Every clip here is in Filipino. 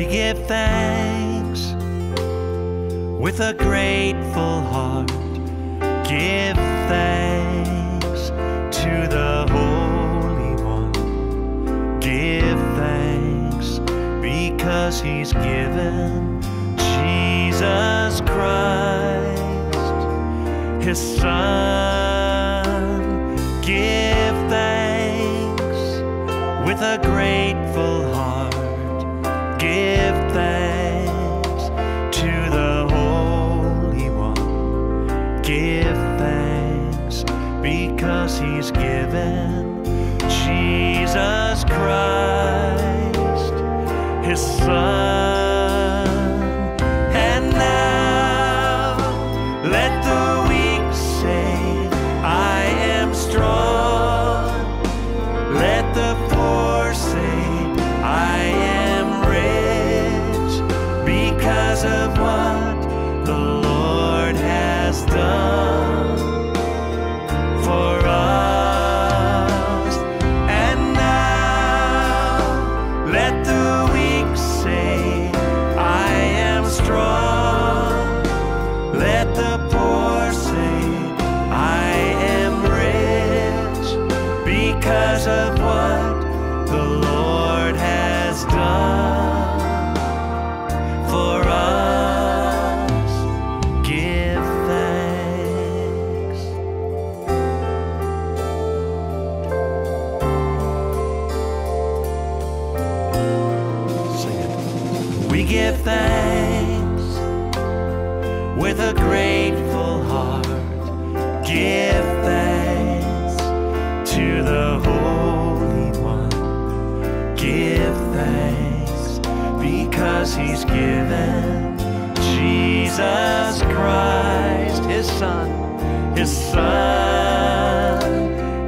give thanks with a grateful heart. Give thanks to the Holy One. Give thanks because He's given Jesus Christ, His Son. Give thanks with a grateful heart. Give thanks to the Holy One. Give thanks because He's given Jesus Christ, His Son. And now let the weak say, I am strong. Let the poor say, I am rich because of what the Lord has done for us. And now let the weak say, I am strong. Let the poor say, I am rich because of what the Lord has done for us. Give thanks. Sing it. We give thanks with a grateful heart. Give thanks to the Holy One. Give thanks because He's given Jesus Christ, His Son, His Son.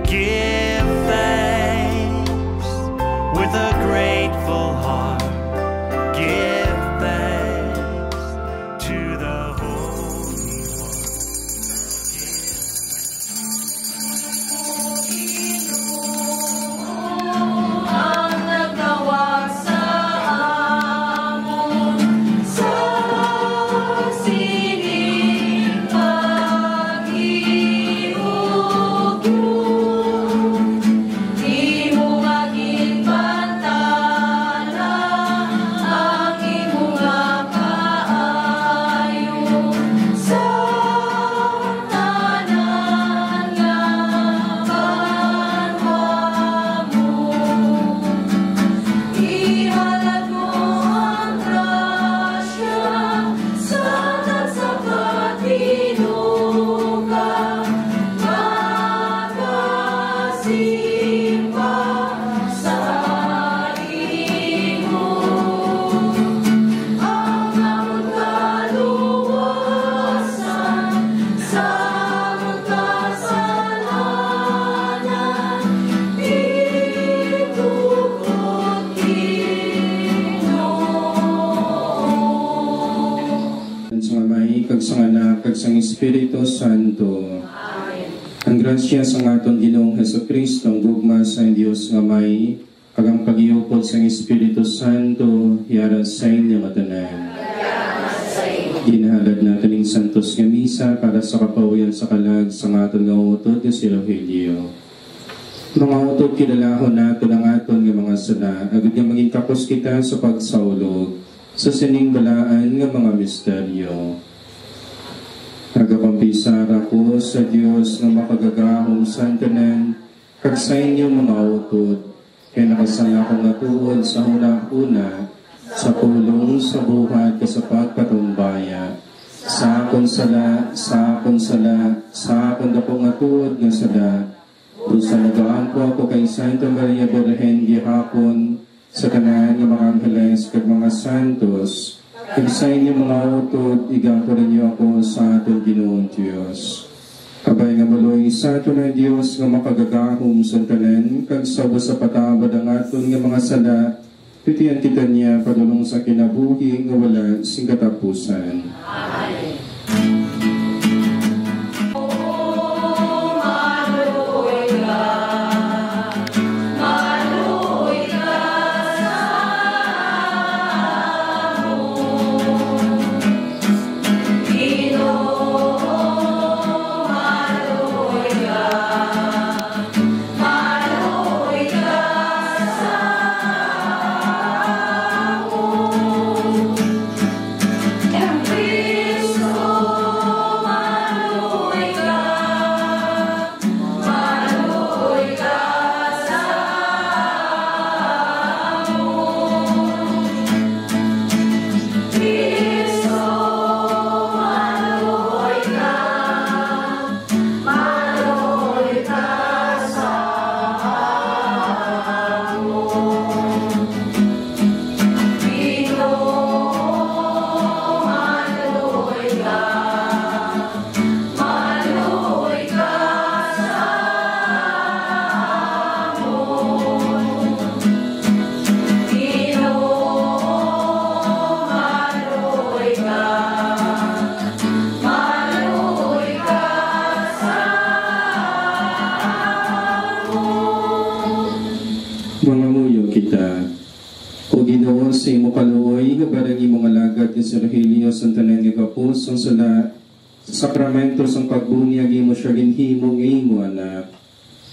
Give thanks with a grateful heart. Give thanks to the Holy One. Ang nagtawag sa amon sa sining pag-iugyug, di mo maging bantala ang imong kaayo sa tanan nga banwa mo. Ihalad mo ang grasya sa tagsapatinuka, makasimba sa imo. Ang among kaluwasan sa among kasalanan, itugot Ginoo. Sa Amay, kag sa Anak, kag sa Espiritu Santo. Ang grasya sa aton Ginoong Hesukristo, ang gugma sa Dios nga may, kag ang paghiupod sa Espiritu Santo, yara sa inyo matanan. Ginahalad natin ang Santos nga Misa para sa kapawian sa kalag sa aton nga utod nga si Rogelio. Mga utod kinalahon nato ang aton nga mga sala, agad nga maging kapos kita sa pagsaulog sa sining balaan nga mga misteryo. Nagapampisara ko sa Diyos na makagagahong santanan, kag sa inyo mga utod, kaya nakasala ko nga tuod sa una-una, sa pulong, sa buhat, sa pagpatumbaya, sa akong sala, sa akong sala, sa akong dapong nga tuod nga sala, sa nagaan po ako kay Santa Maria Virgen gihapon, sa kanan ng mga angeles kag mga santos, kag sa inyo mga utod, igamparan niyo ako sa ating Ginoong Diyos. Kabay nga maloy sa ato na Diyos nga makagagahom sa tanan, kag sawa sa patabad ang aton nga mga sala, pitian kita niya padulong sa kinabuhi nga wala sing katapusan. Amen. Maluoy ka sa kita. O Ginoo, sa imo kaluoy, barang imong alagad ni Sir Helio Santanen nga kapos, ang sala, sakramento sang pagbunyag imo siya ginhimo ng imo anak.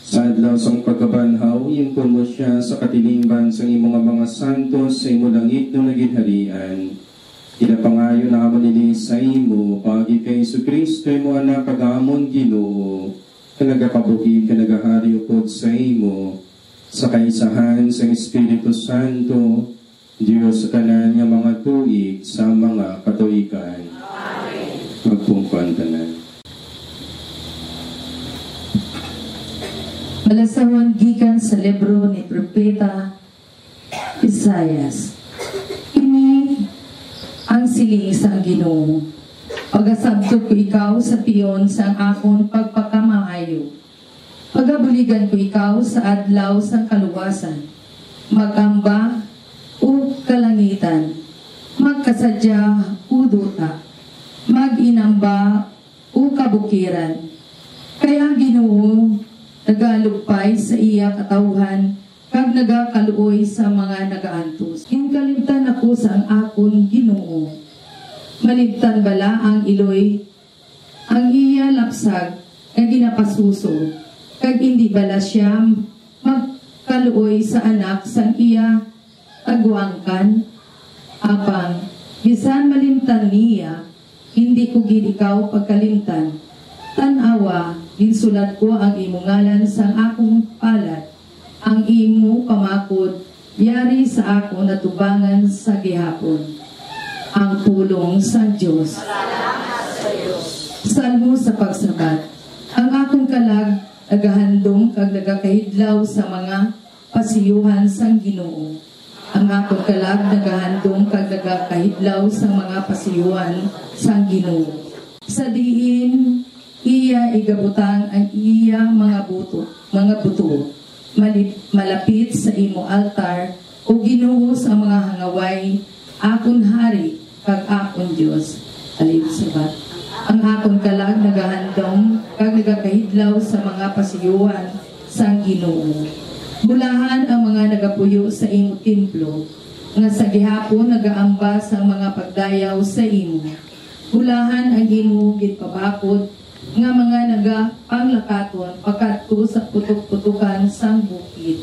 Sa adlaw sang pagkabanhaw, impon mo siya sa katilingban sang imo nga mga santos sa imo langit no naginharian. Inapangayo na amon nili sa imo, pagi kay Jesu-Kristo imo anak kagamon Ginoo, kanagakabukid kanagahari upod sa imo, sa kaisahan sa Espiritu Santo, Diyos sa kanan nga mga tuig sa mga katuikan. Magpungkuan tanan. Malasawan gikan sa libro ni Propeta Isaias. Ini ang siling sang Ginoo. Pagasabto ko ikaw sa piyon sa akon pagpakamaayo. Pagabuligan ko ikaw sa adlaw sang kaluwasan. Magamba o kalangitan. Magkasadya o duta. Mag-inamba o kabukiran. Kaya Ginoo nagalupay sa iya katawhan kag nagakaluoy sa mga nagaantos. Inkalimtan ako sa ang akon Ginoo. Malimtan bala ang iloy, ang iya lapsag kag ginapasuso, kag hindi bala siya magkaluoy sa anak sang iya agwangkan. Apang, bisan malimtan niya, hindi ko gid ikaw pagkalimtan. Tanawa, ginsulat ko ang imo ngalan sang akong palat, ang imo pamakod, yari sa ako natubangan sa gihapon. Ang pulong sa Diyos. Salmo sa pagsabat. Ang akong kalag, nagahandom kag nagakahidlaw sa mga pasiyuhan sang Ginoo. Ang akong kalag, nagahandom kag nagakahidlaw sa mga pasiyuhan sang Ginoo. Sa diin, iya igabutang ang iya mga buto, malapit sa imo altar, o Ginoo sa mga hangaway, akon hari, kag akon Diyos. Alib sabat. Ang akon kalag nagahandom, kag nagakahidlaw sa mga pasiyuhan sang Ginoo. Bulahan ang mga nagapuyo sa imo templo, nga sa gihapon nagaamba sa mga pagdayaw sa imo. Bulahan ang imo gitpabakod, nga mga nagapanglakaton pagkadto sa putok-putukan sang bukid.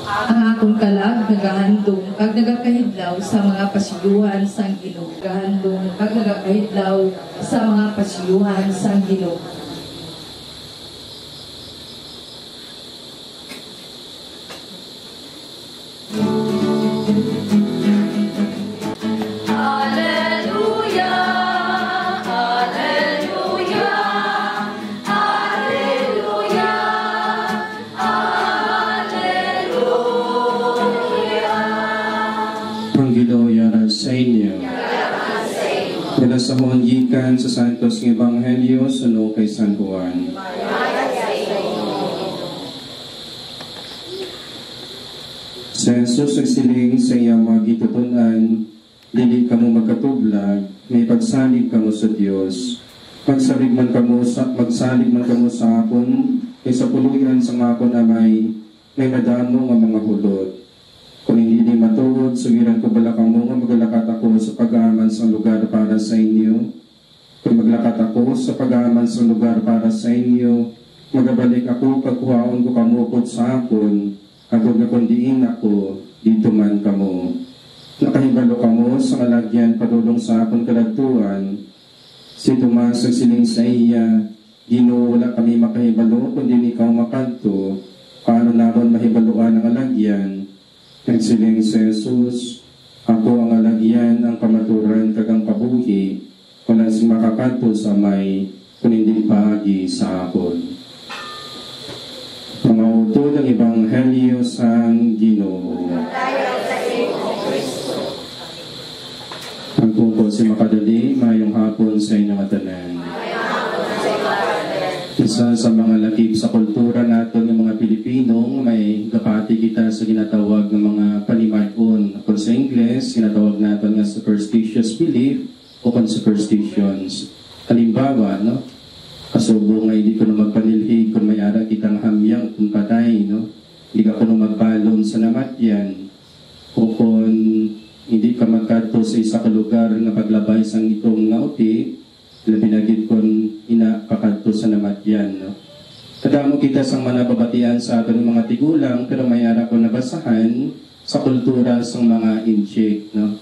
Ang akong kalag nagahandom kag nagakahidlaw sa mga pasiyuhan sang Ginoo. Nagahandom kag nagakahidlaw sa mga pasiyuhan sang Ginoo. Sa hongikan sa Santos ng Ebanghelyo suno kay San Juan. Sa Jesus nagsiling sa iyang mga gitutunan, dili kamo magkatublag, may pagsalig kamo sa Dios. Magsalig man kamo sa akon, kay sa puluyan sa akon amay, may madamo nga mga hulot. Kung hindi ni matuod, sugiran ko bala kamo nga maglakat ako sa pag-aaman sa lugar para sa inyo. Kung maglakat ako sa pag-aaman sa lugar para sa inyo, magabalik ako pagkuhaon ko kamukot sa akon, agod na kundiin ako, dito man kamo. Nakahibalo kamo sa kalagyan padulong sa akon kalagtuan. Si Tomas nagsiling sa iya, Ginoo, wala kami makahibalo kundi ikaw makanto, paano naman mahibaluan ang alagyan? Nagsiling si Jesus, ako ang alagyan, ang kamaturan, kagang kabuhi, wala si makakanto sa may, kung hindi paagi sa akon. Mga utod ang Ebanghelyo sang Ginoo. Ang tungkol si makadali, mayong hapon sa inyong atanan. Isa sa mga lakip sa kultura natin ng mga Pilipino, may gapati kita sa ginatawag ng mga panimadon. Kung sa Ingles, ginatawag natin nga superstitious belief o superstitions. Halimbawa, no? Kasubo nga hindi ko na magpanilhig kung may ara kitang hamyang kung patay, no? Hindi ka kuno magbalon sa namatyan. O kung hindi ka magkadto sa isa ka lugar nga paglabay sang itong nauti, labi na gid kon ina kakadto sa namatyan. No? Kadamo kita sang manababatian sa aton mga tigulang, pero mayara ko nabasahan sa kultura sang mga Inchik. No?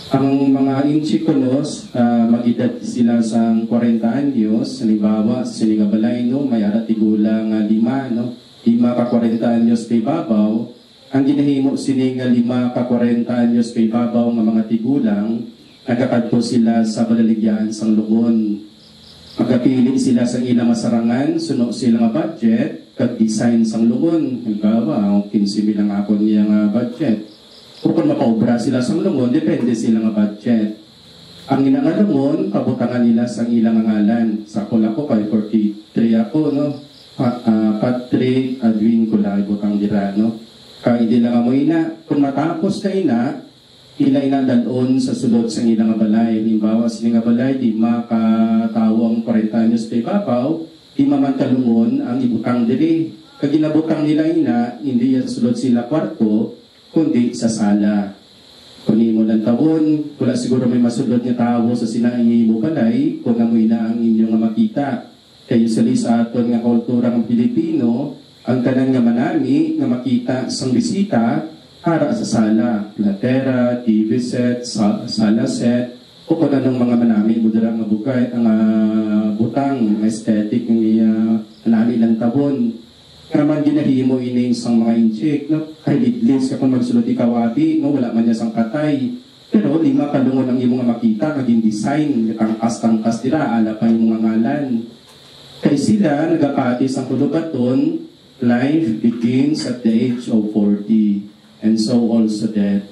Ang mga Inchik kunos, mag-edad sila sang 40 anyos, halimbawa sa Silingabalay, no? Mayara tigulang 5, no? 5 ka 40 anyos kay babaw. Ang ginahimo sini nga 5 ka 40 anyos kay babaw nga mga tigulang, nagkakadto sila sa balaligyan sang Lugon. Magkapili sila sa ilang masarangan, suno sila nga budget, kag design sang Lugon. Halimbawa, 15 lang ako niya nga budget. O kung mapaubra sila sang Lugon, depende sila nga budget. Ang inangalangon, kabutangan nila sang ilang ngalan. Sa kula ko, kay 43 ako, no? Patrick Adwin Kulay butang dira, no? Kaya hindi lang mo ina, kung matapos na ina dalon sa sulod sa ilang balay. Halimbawa sa ilang balay, di makatawang 40 anyos kay babaw, di mamantalungon ang ibutang diri. Kag ginabutang nila ina, hindi sa sulod sila kwarto, kundi sa sala. Kunin mo ng taon, wala siguro may masulod niya tao sa sinaingi mo balay, kung amoy na ang inyong makita. Kayo sa aton nga kultura ng Pilipino, ang tanan nga manami nga makita sang bisita para sa sala, platera, TV set, sala set, o kung anong mga manami mo dira nga bukay, ang butang, aesthetic ng manami ng tabon. Naman ginahimo ining sang mga Inchik, no? Kahit idlis ka kung magsulot ikaw abi, no? Wala man niya sang katay. Pero 5 kalungon ang imong makita, naging design, tangkas dira, ala pa yung mga ngalan. Kay sila, nagapati sa kulubaton, life begins at the age of 40, and so also death.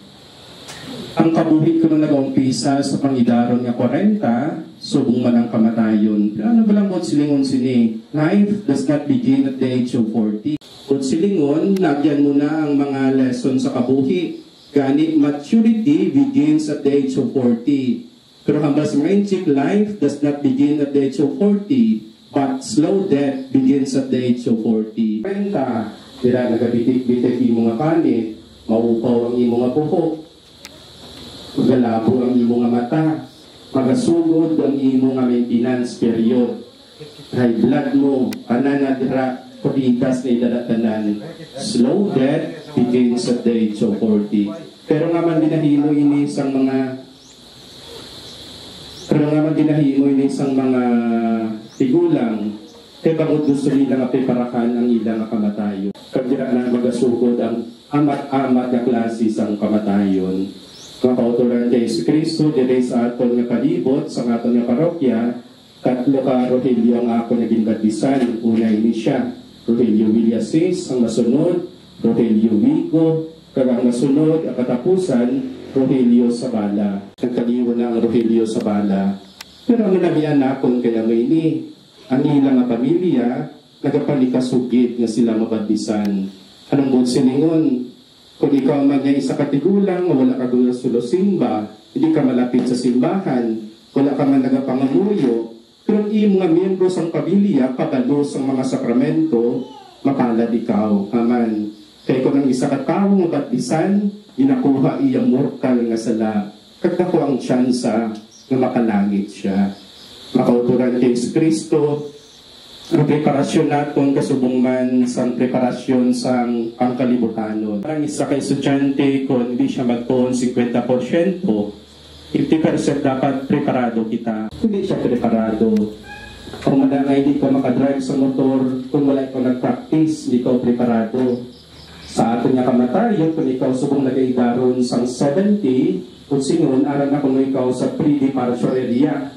Ang kabuhit ko nung nag-umpisa sa pangidaron nga 40, subong man ang kamatayon. Pero ano ba lang mo silingon sini? Life does not begin at the age of 40. Kung silingon, nagyan mo na ang mga lesson sa kabuhi. Gani, maturity begins at the age of 40. Pero hambal sa mga Inchik, life does not begin at the age of 40. But slow death begins at the age of 40. Penta, dira nagabitik-bitik yung mga panit, maupaw ang imo nga buhok, magalabo ang imo nga mata, magasugod ang imo nga maintenance period. High blood mo, pananadra, kuritas na idadatanan. Slow death begins at the age of 40. Pero nga man dinahimo ini sang mga tigulang, kaya bangod gusto nila nga preparakan ang ilang kamatayon. Kagdira na magasugod ang amat-amat na klase sang kamatayon. Mga kautulan kay Kristo, dire sa aton nga palibot, sa aton nga parokya, 3 ka Rogelio ang ako naging batisan. Una ini siya, Rogelio Villasis, ang masunod, Rogelio Vigo, kag ang masunod, ang katapusan, Rogelio Sabala. Nagkaliwan na ang Rogelio Sabala. Pero ang nalabihan na kung kaya may ini, ang ilang nga pamilya, nagapalikasugit nga sila mabatisan. Anong buod siningon? Kung ikaw man niya isa katigulang, wala ka gula sulo simba, hindi ka malapit sa simbahan, wala ka man nagapangamuyo, pero ang iyong mga miyembro sang pamilya, pabalo sang mga sakramento, mapalad ikaw, aman. Kaya kung ang isa katao nga batisan, ginakuha iyang mortal nga sala, kagdako ang tsansa na makalangit siya. Makauturan kay Kristo, ang preparasyon natin kasubong man sa preparasyon sa pangkalibutanon. Parang isa kay estudyante, kung hindi siya magtuon 50%, 50% dapat preparado kita. Hindi siya preparado. Kung madangay hindi ka makadrive sa motor, kung wala ikaw nag-practice, hindi ka preparado. Sa atin nga kamatayon, kung ikaw subong nag-aidaron sang 70, kung sinun, aral na kung ikaw sa pre-departure area.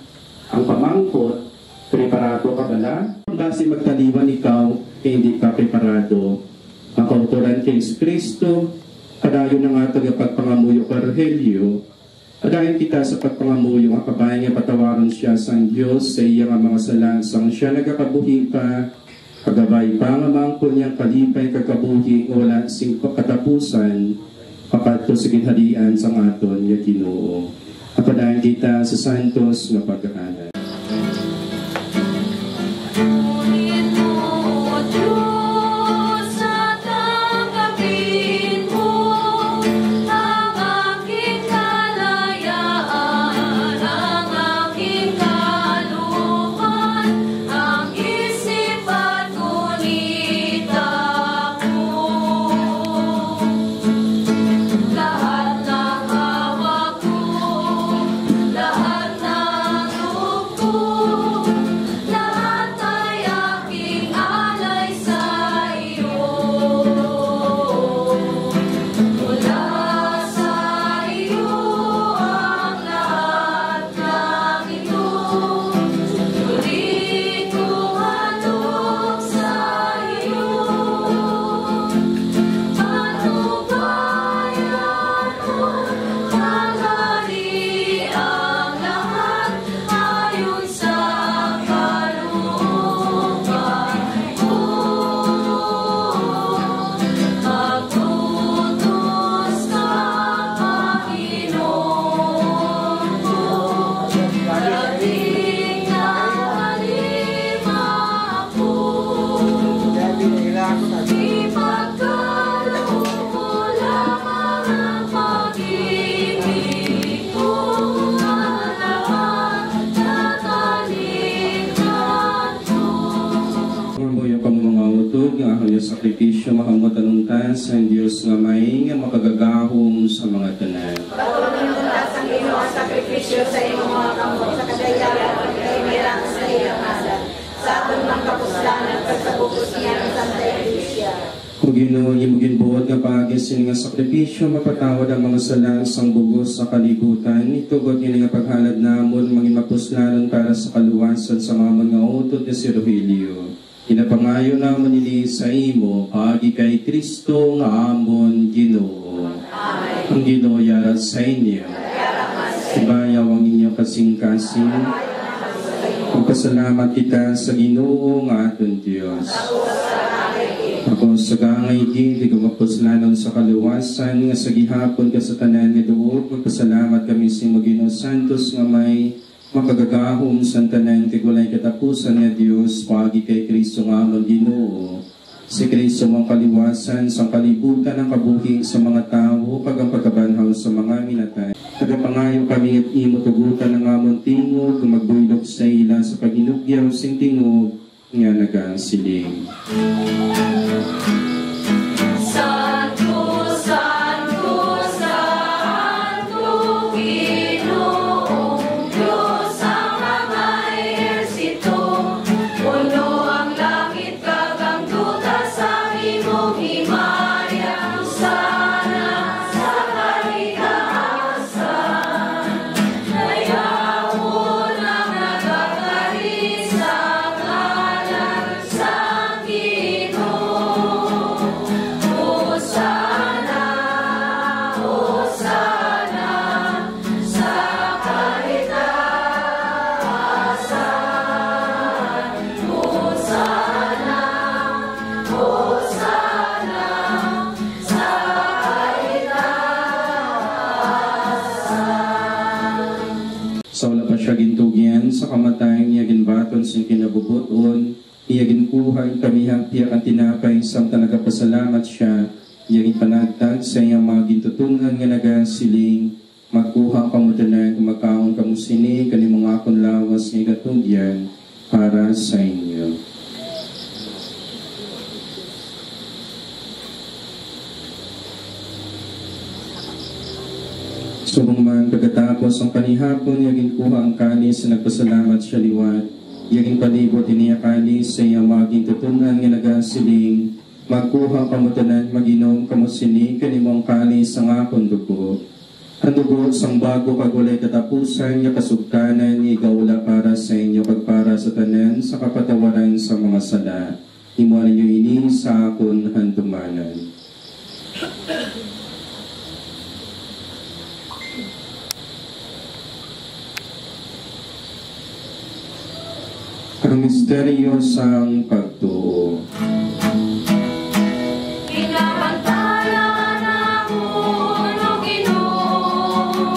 Ang pamangkot, preparado ka ba na? Kasi magtaliwan ikaw, hindi ka preparado. Ang kauturan kay Kristo, kadayon na nga ito yung pagpangamuyo ka Rogelio, kadayon kita sa pagpangamuyo, ang kabayan niya patawaran siya sa Diyos, sa iyang mga salansang siya nagkakabuhi pa, kagabay pa nga mangkol niyang kalipay kakabuhi, wala sing katapusan, papato sa ginhalian sa aton niya Ginoo. Kapadayan kita sa santos na pagkakanan. Ngunit mo, Diyos, sa mahamot anunta sa Diyos nga may nga makagagahom sa mga tanan. Patuloy mo na sa Ginoo ang sakripisyo sa imong mga kamot sa kadayaran at kaimirang sa iyang ngalan. Sa aton mga kapuslanan at sa bukos niya ng Santa Iglesia. O Ginoo, imugin buot nga pag-agisin nga sakripisyo, mapatawad ang mga sala sang bugos sa kalibutan. Itugot nga paghalad namon, maging mapuslanan para sa kaluwasan sa mga nga utot ni si Rogelio. Inapangayo namon nili sa imo, agi kay Kristo nga amon Ginoo. Amen. Ang Ginoo yarat sa inyo. Ibayaw ang inyong kasing-kasing. Magpasalamat kita sa Ginoo nga aton Diyos. Ako sa gangay di gumapuslanon sa kaluwasan nga sa gihapon ka sa tanan nga duot magpasalamat kami sa Ginoo Santos nga may makagagahom sa tanan kay walay katapusan nga Dios pagi kay Kristo nga amon Ginoo. Si Kristo ang kaliwasan sa kalibutan ng kabuhing sa mga tao kag ang pagkabanhaw sa mga minatay. Nagapangayo kami at imo tugutan ng amon tingog magbuylog sa ila sa paginugyaw sing tingog nga nagasiling. Santo, Santo, Santo, Ginoong Diyos ang mga ehersito. Puno ang langit kagang duta sa imong himaya. Sana sa kalikasan, hayawon ang nagagalit sa ngalan sa Ginoo. Hosana, Hosana, sa kalikasan. Hosana, Hosana, sa kalikasan. Sa wala pa siya gintugyan, sa kamatayan niya ginbaton sing kinabubuton, iya ginkuhan kami hapyak ang tinapay sang nagapasalamat siya, iya ginpanagtag sa iyang mga gintutungan nga nagasiling, magkuha kamutanan kumakaon kamusini kanimong akon lawas nga igatugyan para sa inyo. Subong man pagkatapos ang panihapon, yaging kuha ang kalis sa nagpasalamat siya liwat. Yaging palibot iniya kalis sa iyang maging tutunan nga nagasiling. Magkuha kamutanan maginom kamusini kanimong kalis ang akong dugo. Ang dugo sang bago kagulay katapusan nga kasugkanan igawla para sa inyo pagpara sa tanan sa kapatawaran sa mga sala. Imuan ninyo ini sa akon handumanan. Ang misteryo sang pagtuo. Pinapantayan ang uno, Ginoo,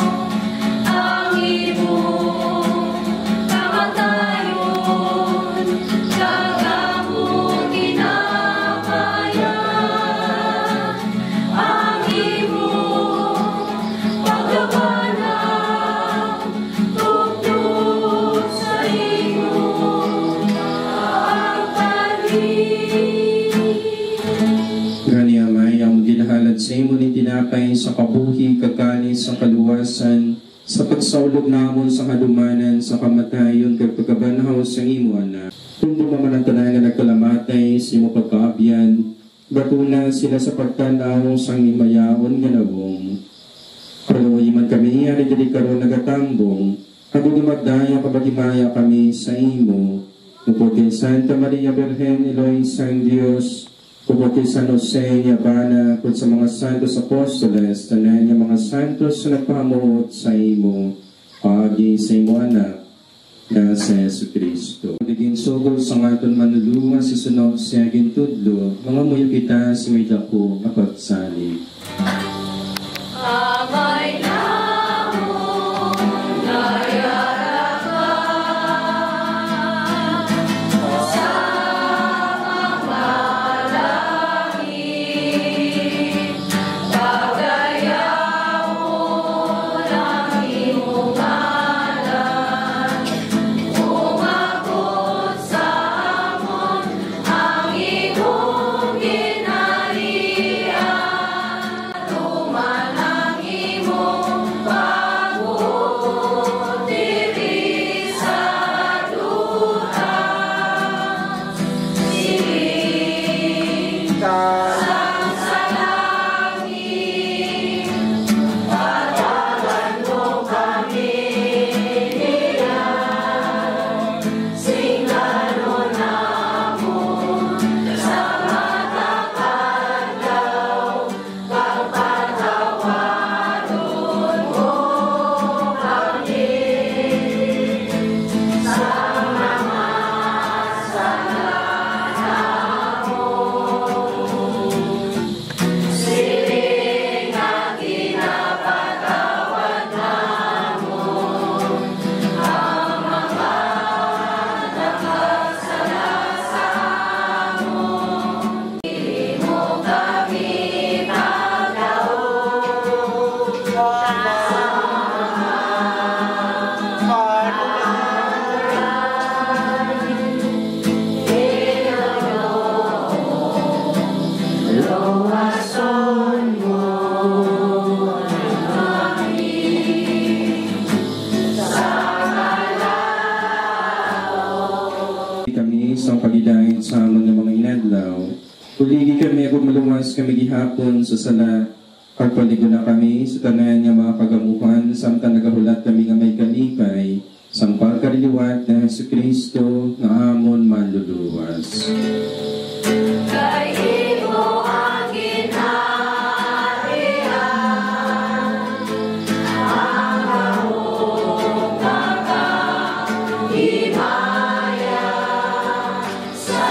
ang imong kamatayon, kag among ginakayan, ang imong paglabanan, tugtog sa imo ang tanin. Gani amay, ang ginahalad sa imo ni tinapay sa kabuhi, kakalis sa kaluwasan, sa pagsaulog namon sa kadumanan, sa kamatayon, kag pagkabanhaw sa imo anak. Kung dumaman ang tanan nga nagkalamatay, sa imo pagkaabyan, batuna sila sa pagtanaw sa himayaon nga nawong. Kaluwi man kami, ari dili karon nagatambong, kag magdaya kabagimaya kami sa imo. Upod kay Santa Maria Virgen, Eloy sang Dios, upod kay San Jose, Yabana, upod sa mga santos apostoles, tanan nga mga santos na nagpahamuot sa imo, pagi sa imo anak, na sa Yesu Cristo. Naging sugol sa aton manulungan si sunod siya gintudlo, mga muyo kita si may dako kapagsalig. Amay namon nayarakan sa mga langit, pagayamon ang imong ngalan, umabot sa amon ang imong ginharingan. salvasyon mo. Kami sa pagidahit sa amon ng mga inadlaw, uligi kami kung maluwas kami gihapon sa sala, pagpaligo na kami sa tanan nga mga kagamuhan, samtang nagahulat kami nga may kalipay, sa pagkariliwat na Jesucristo na amon manluluwas. Kay imo ang ginharian, ang ahong pagkahimaya sa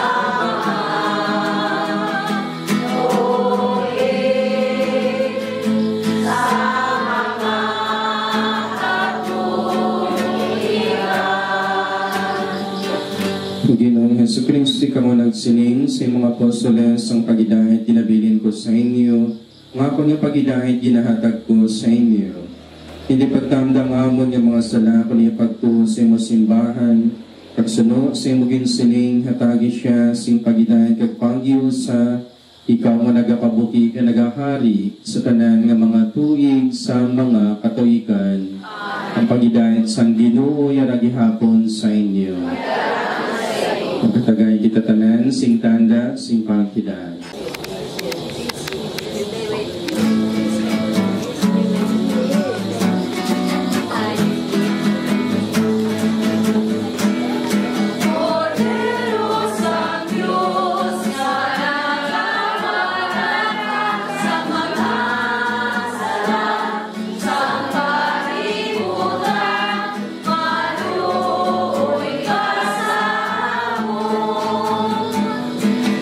tuig, sa mga katuligan. Ginoong Jesucristo, kamo nagsining sa mga apostoles ang pagidahit ginabilin ko sa inyo, nga ako niya pagidahit ginahatag ko sa inyo. Hindi pagtamdang amon yung mga sala ko niya pagtuo sa imo simbahan, pagsuno sa imo ginsining, hatagi siya sing pagidahit kagpangyo sa ikaw nga nagapabuti ka nagahari sa tanan nga mga tuig sa mga katuikan. Ang pagidahit sang Ginoo yaragi hapon sa inyo. Magkatagay kita tanan, sing tanda, sing pagkidahit.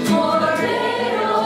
Cordero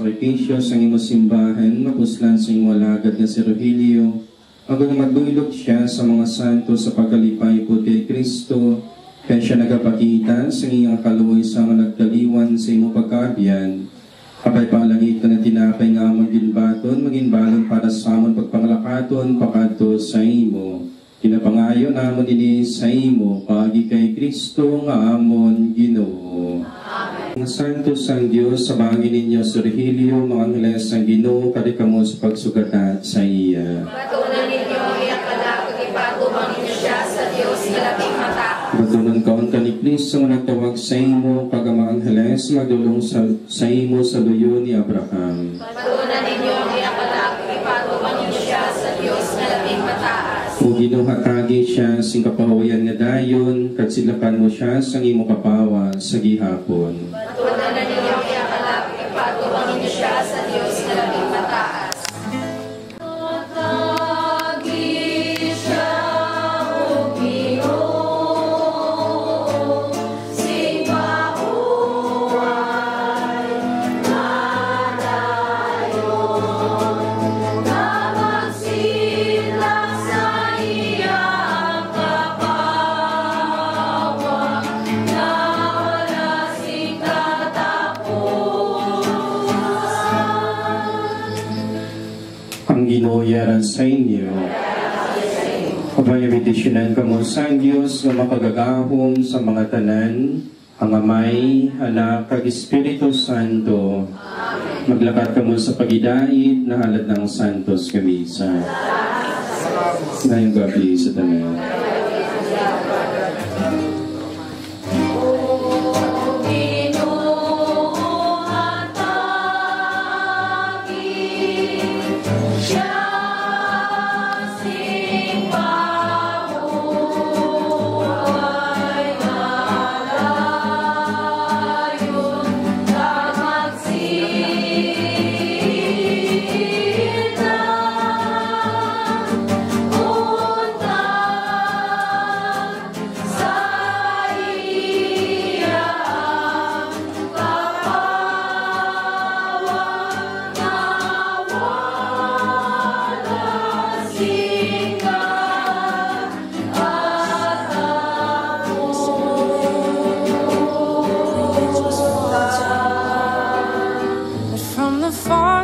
sakripisyo sa imo simbahan, mapuslan sa imo alagad na si Rogelio, agad magdulog siya sa mga santo sa pagkalipay po kay Kristo, kaya siya nagapakita sa iyong kaluoy sa nagdaliwan sa imo pagkabiyan. Kapay pangalangit na tinapay nga maging balon para sa amon pagpangalakaton, pakato sa imo. Kinapangayo namon ini sa imo, pagi kay Kristo nga amon Ginoo. Ang santo sang Dios, sa bagay ninyo sa Rogelio, mga angeles ang Ginoo, kadikamo sa pagsugatat sa iya. Patunan ninyo ang iyang anak, ipatubang ninyo siya sa Diyos na labing mata. Patunan kaon ka ni Kristo nga nagtawag sa imo, pag ang mga angeles magdulong sa imo sa luyo ni Abraham. Patunan ninyo ang iyang anak, ipatubang ninyo siya sa Diyos na labing mataas. O ginuhatagi siya sing kapahawayan nga dayon, kag silakan mo siya sang imo kapawa sa gihapon. Patunan ninyo ang iyang anak, ipatubang ninyo siya sa Diyos na labing mataas. Ginooyaran sa inyo. Kabayabitisyonan kamo sa Diyos na makagagahom sa mga tanan, ang Amay, Anak, kag Espiritu Santo. Maglakad kamo sa pagidait na halad ng Santos Kamisa. Ngayong gabi sa tanan.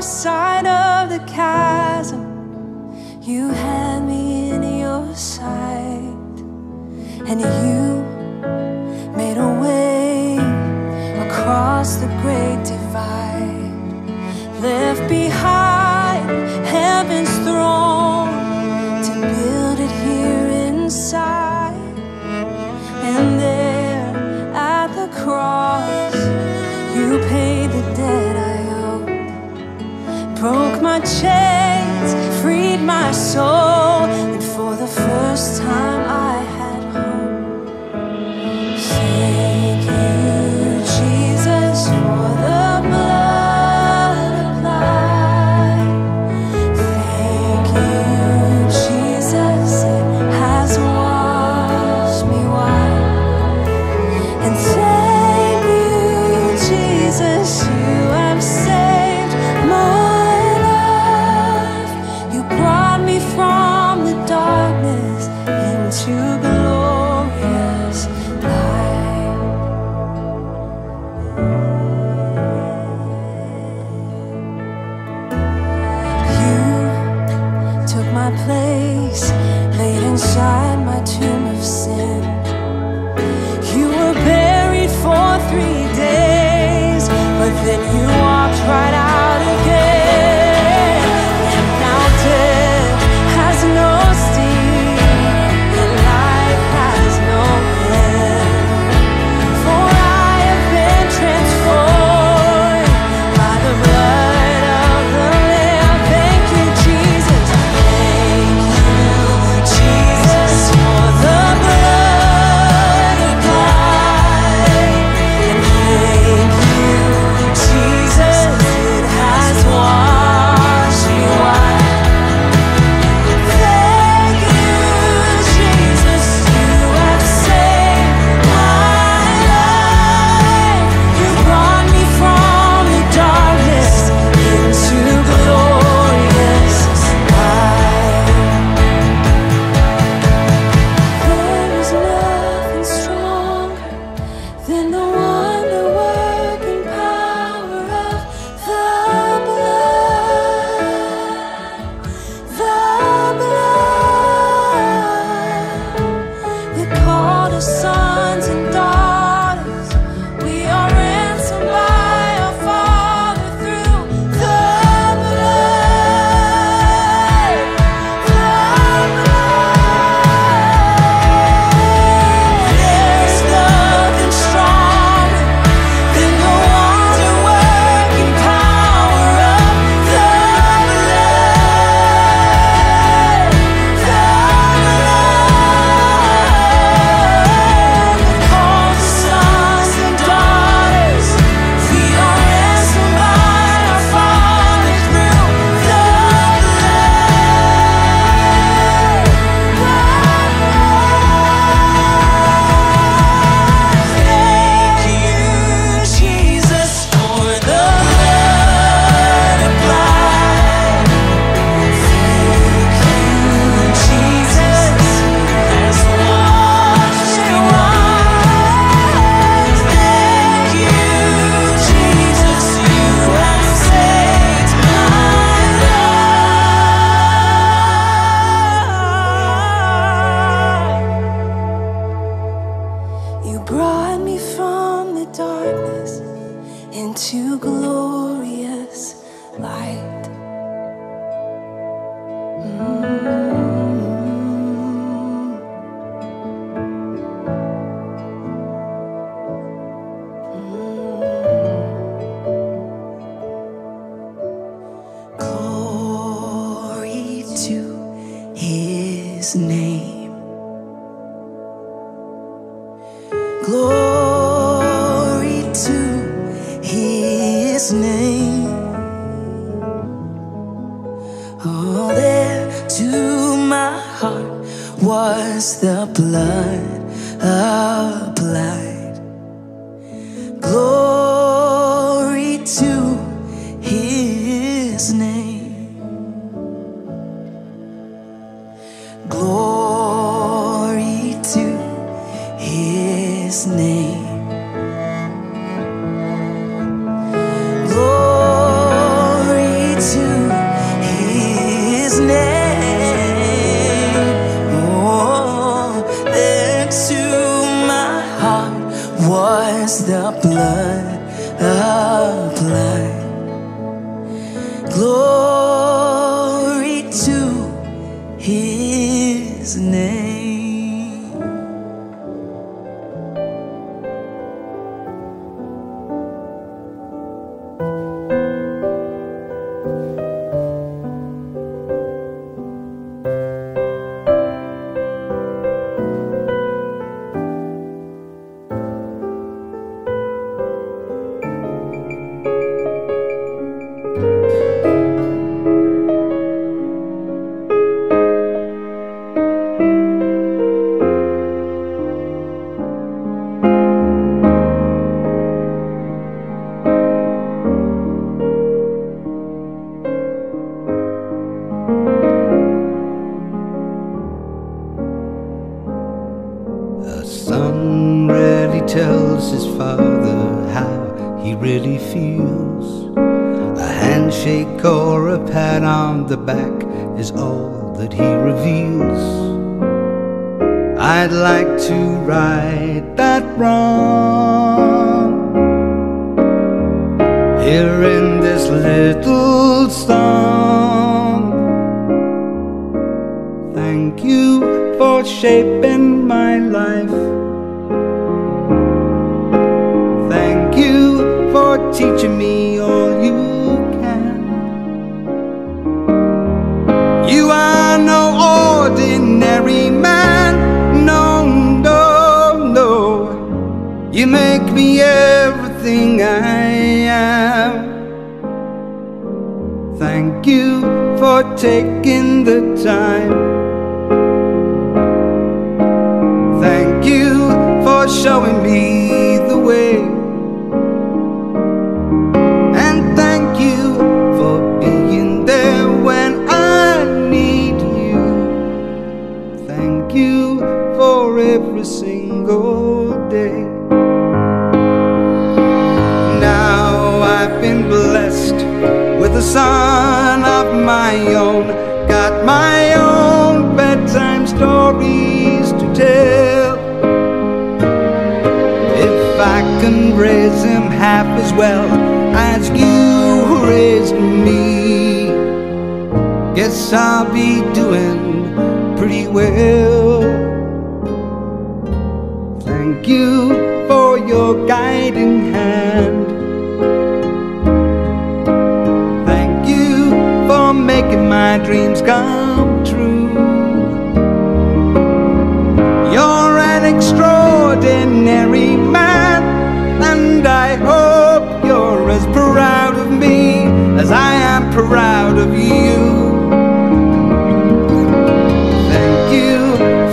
Side of the chasm, you had me in your sight, and you made a way across the great divide, left behind heaven's throne to build it here inside. And there at the cross, you paid the debt I owed, broke my chains, freed my soul, and for the first time I had hope. Thank you, Jesus, for the blood applied. Thank you, Jesus, it has washed me white. And thank you, Jesus, you have saved my from the darkness into glorious light. You took my place, laid inside my tomb of sin. You were buried for 3 days, but then you walked right out again. And now death has no sting, and life has no end. For I have been transformed by the blood of the Lamb. Thank you, Jesus. Thank you, Jesus. His name. Glory to His name. Oh, there to my heart was the blood applied. Glory to His name. Glory to His name. Glory to His name. Oh, there to my heart was the blood applied. Glory to His name. A son rarely tells his father how he really feels. A handshake or a pat on the back is all that he reveals. I'd like to right that wrong here in this little song. Thank you for shaping my life. Thank you for teaching me all you can. You are no ordinary man. No, no, no. You make me everything I am. Thank you for taking the time. Thank you for showing me the way. And thank you for being there when I need you. Thank you for every single day. Now I've been blessed with a son of my own. Got my own bedtime stories to tell. If I can raise him half as well as you raised me, guess I'll be doing pretty well. Thank you for your guiding hand. Thank you for making my dreams come true. You're an extraordinary man, and I hope you're as proud of me as I am proud of you. Thank you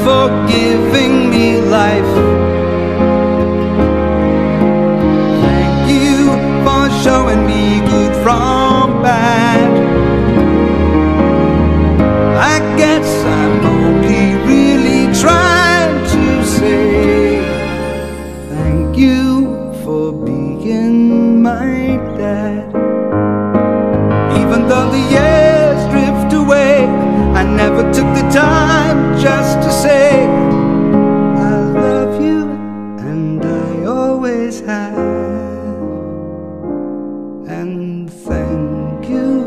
for giving me life. Thank you for showing me good from bad. I guess I'm only really trying to say thank you for being my dad. Even though the years drift away, I never took the time just to say I love you, and I always have. And thank you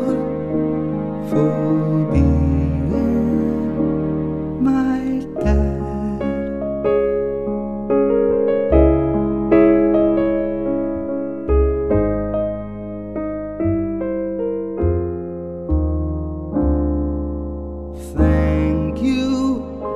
for being my dad. Thank you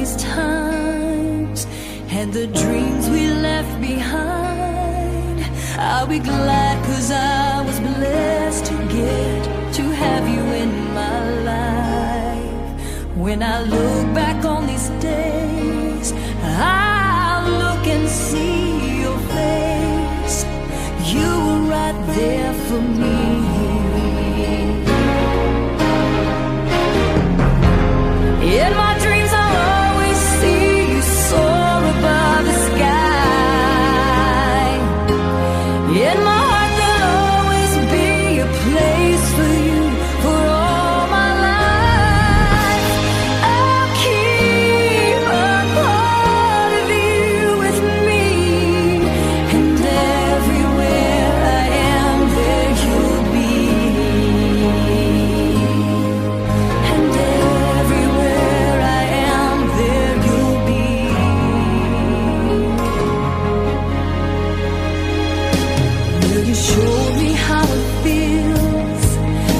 these times and the dreams we left behind. I'll be glad 'cause I was blessed to get to have you in my life. When I look back on these days, I'll look and see your face. You were right there for me. In my dreams I'll always see you soar above the sky. In my heart there'll always be a place for you for all my life. I'll keep a part of you with me, and everywhere I am there you'll be. And everywhere I am there you'll be. Will you show me how it feels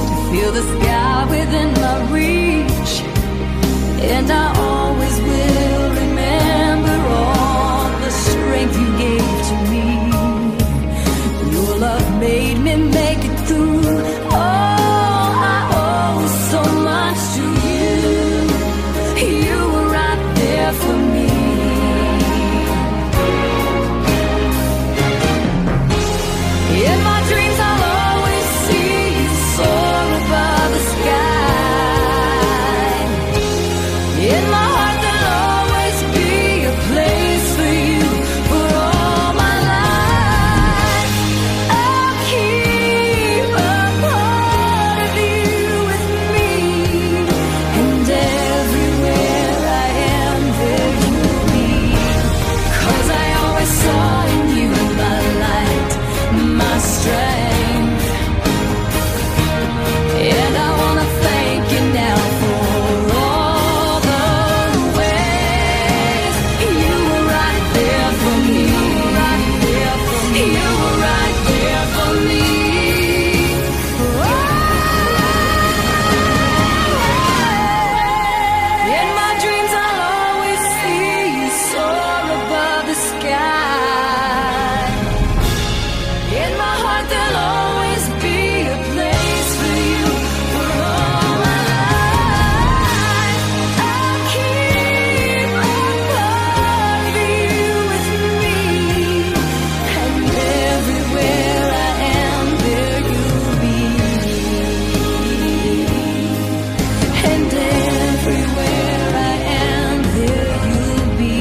to feel the sky within my reach? And I always will remember all the strength you gave to me. Your love made me make it through. Oh, I owe so much to you. You were right there for me. In my dreams I'll always see you soar above the sky. In my heart there'll always be a place for you for all my life. I'll keep a part of you with me, and everywhere I am there you'll be. 'Cause I always saw in you my light, my strength. And I wanna thank you now for all the ways you were right there for me. You were right there for me. In my dreams I'll always see you soar above the sky. In my heart there'll always be a place for you for all my life. I'll keep a part of you with me, and everywhere I am there you'll be. And everywhere I am there you'll be.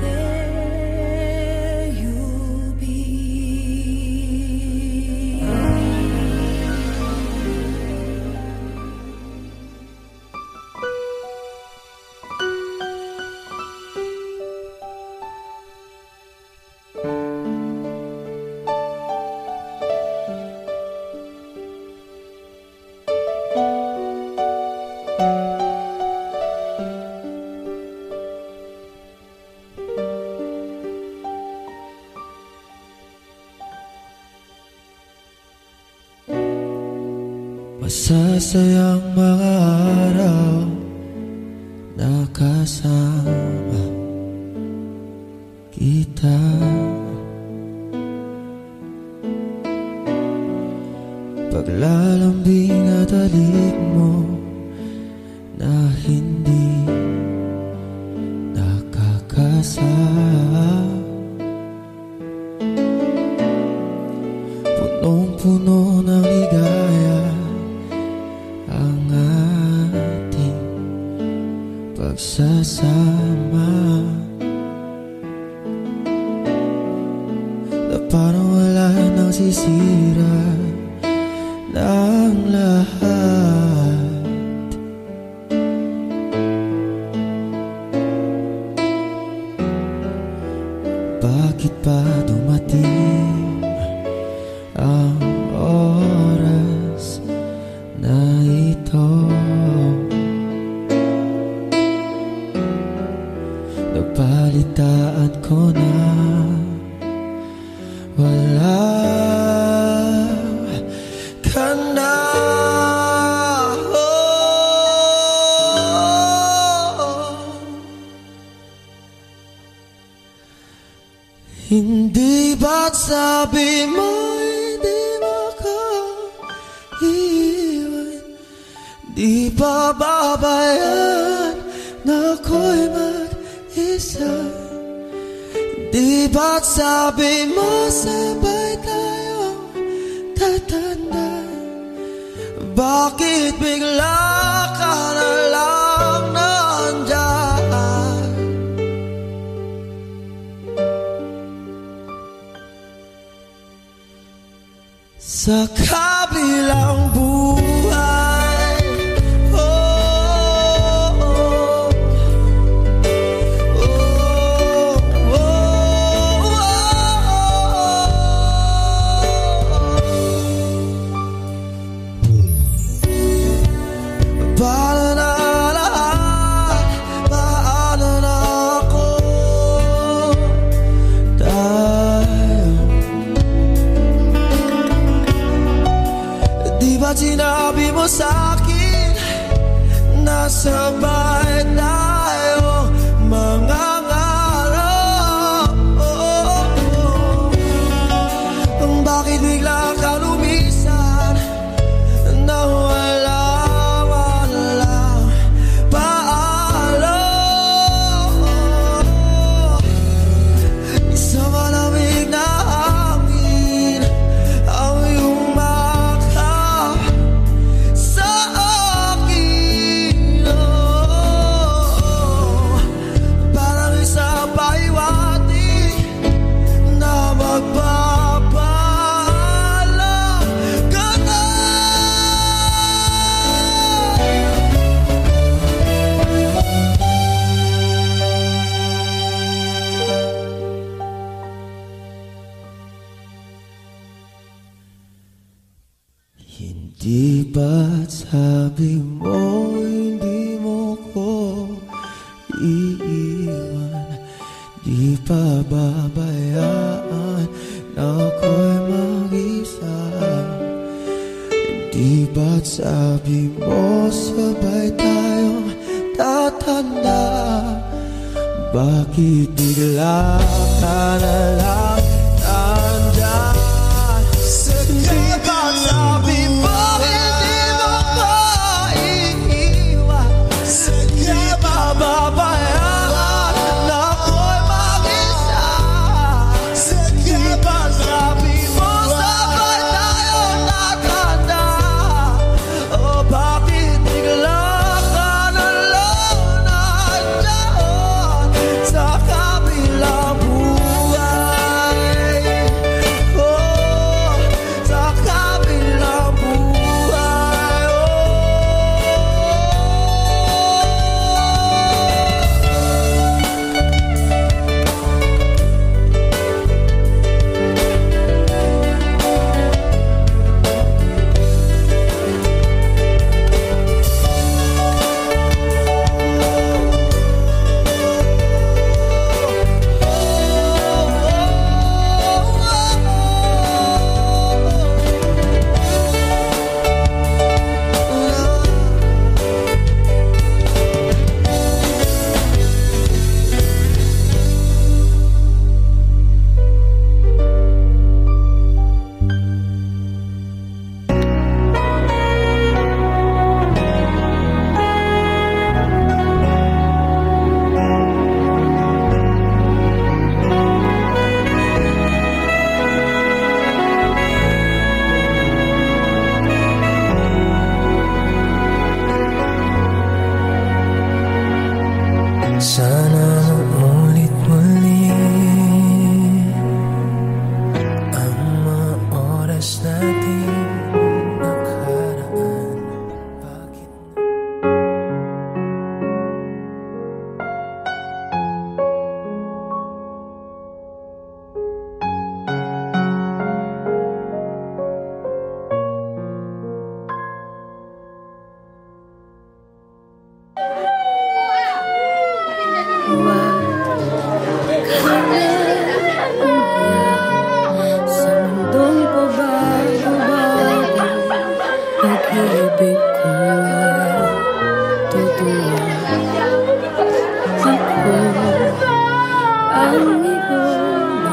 There you'll be. Masasayang mga araw na kasama kita. Paglalambing at halik mo na hindi nakakasama. Punong-puno ng ligaya ang ating pagsasama, na parang wala nang sisira ng lahat. Bakit pa dumating ang oras na ito? Nabalitaan ko na wala Hindi ba't sabi mo hindi makaiwan? Di ba babayaan na ako'y mag-isa? Di ba't sabi mo sabay tayong tatanda? Bakit bigla ka na lang nandyan? Sa kabilang buhay, oh, oh, oh, oh, paano na lahat, paano na ako tayo? Di ba't sinabi mo sa'kin na sabay tayo mangangarap? Bakit bigla ka lumisan na walang paalam? Isang malamig na hangin ang iyong makap sa akin, parang isang paiwati na magpapaalam ka na. Hindi ba't sabi mo hindi mo ko iiwan? Di pa babayaan na ako'y mag-isa? Di ba't sabi mo sabay tayong tatanda? Bakit bigla ka na lang nandyan? Di ba't sabi mo hindi mo maiiwan? Di ba babayaan na ako'y mag-isa? Di ba't sabi mo sabay tayong tatanda? O bakit bigla ka na lang nandyan sa kabilang buhay? Oh, sa kabilang buhay, oh. Sana ulit muli ang mga oras natin nakaraan. Bakit sa mundong pabago-bago, pag-ibig ko ay totoo. Ako ang iyong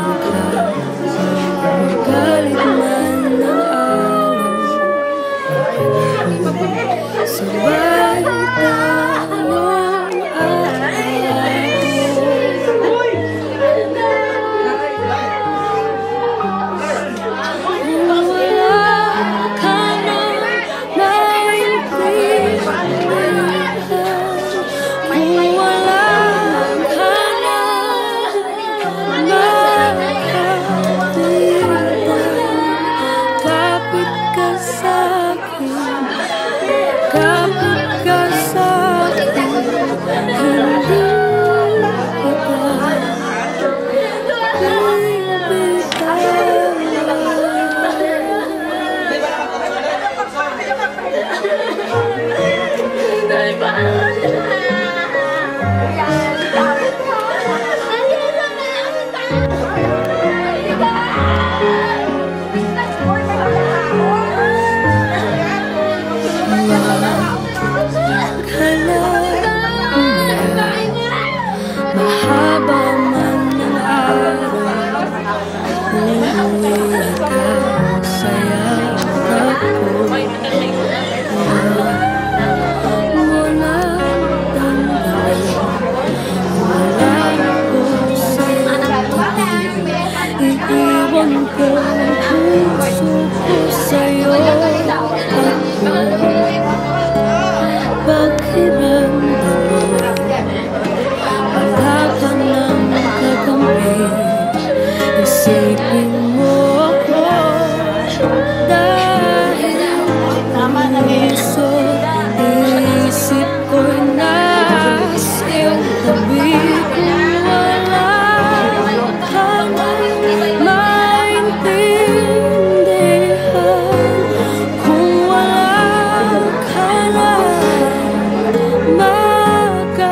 Mahaba man ang araw, umuwi ka sa yakap ko. Mula damdamin, wala ko sa'yo. Iiwan ko ang puso ko sa'yo. Paghiramdam mo, wala ka nang kakampi. Isipin mo ako dahil puso, isip ko'y nasa iyong tabi. Kung wala ka nang maintindihan, kung wala ka nang makapitan,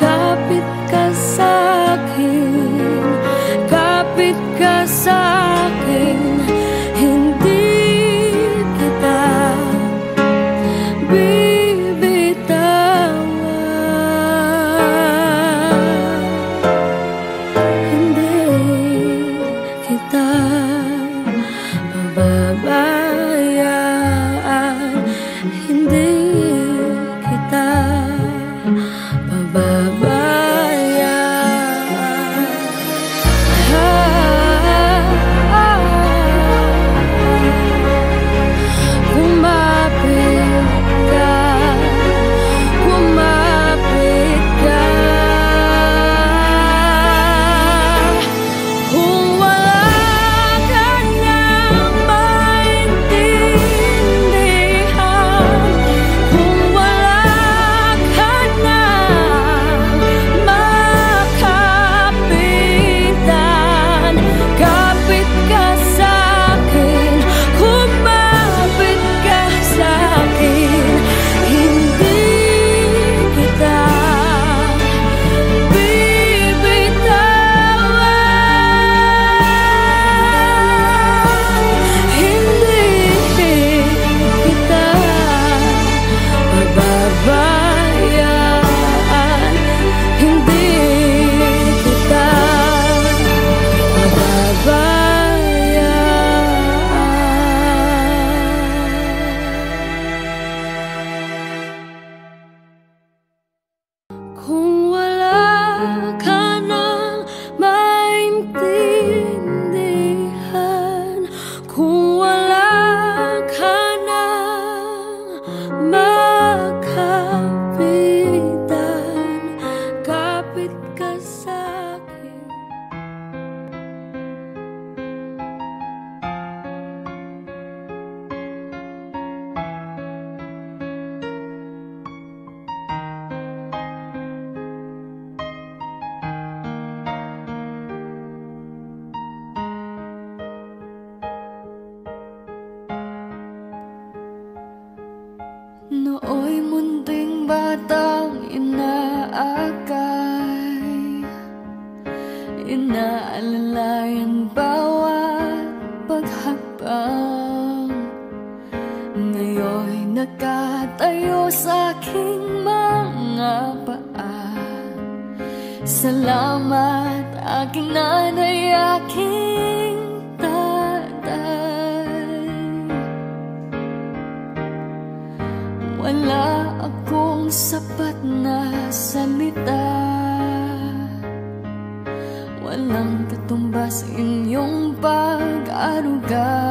kapit ka sa'kin, kapit ka sa'kin, hindi kita bibitawan, hindi kita pababayaan, hindi kita pababayaan. Kumapit ka, kumapit ka. Kung wala ka nang maintindihan, kung wala ka nang makapitan, kapit ka sa'kin, kumapit ka sa'kin, hindi kita bibitawan, hindi kita pababayaan, hindi kita pababayaan. Kung wala ka nang maintindihan, kung wala ka nang makapitan, kapit ka sa'kin. Nooy munting batang inaakay, inaalalayan bawat paghakbang. Ngayon'y nakatayo sa aking mga paa. Salamat aking nanay, aking tatay. Wala akong sapat na salita, walang katumbas inyong pag-aruga.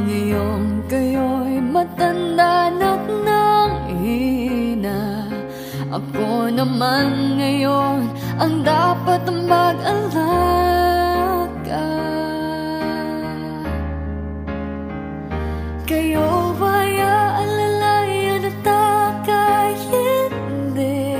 Ngayon kayo'y matanda na't nanghina, ako naman ngayon ang dapat mag-alaga. Kayo ba'y aalalayan at aka'y hindi?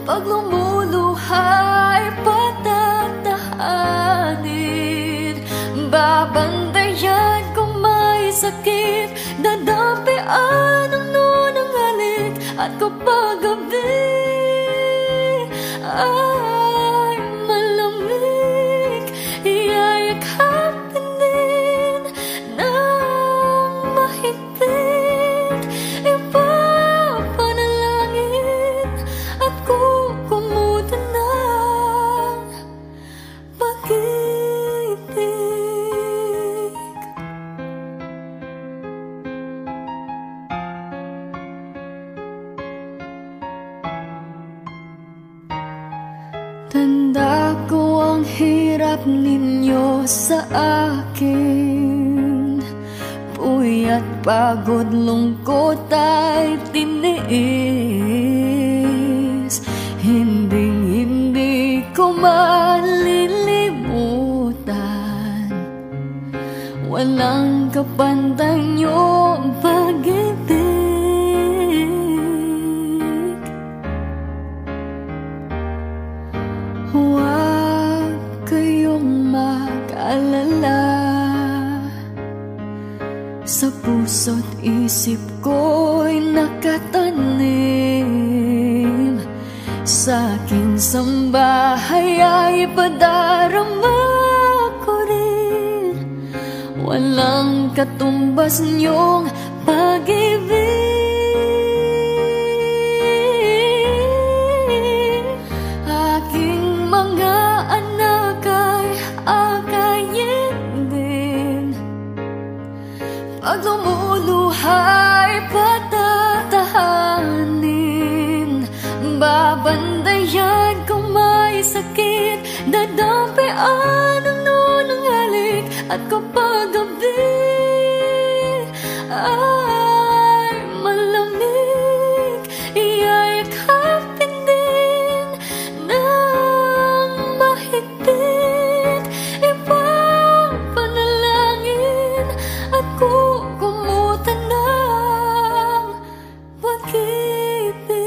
Pag lumuluhay patatahanin, babantayan kung may sakit, dadampian ang nunang halik. At kapag gabi ay malamig, iyayakapin din ng mahigpit. Ipapanalangin at kukumutan ng pag-ibig. Tanda ko ang hirap ninyo sa akin, puyat, pagod, lungkot ay tiniis. Hindi ko malilimutan, walang kapantay niyong pag-ibig. Huwag kayong mag-alala, sa puso't isip ko'y nakatanim. Sa aking sambahay ay ipadarama ko rin, walang katumbas niyong pag-ibig. Aking mga anak ay akayin din, pag lumuluhay patatahanin. Babandayan kung may sakit, dadampian ang nunang halik. At kapag gabi ay malamig, iyayakapin din ng mahigpit. Ipapanalangin at kukumutan ng pag-ibig.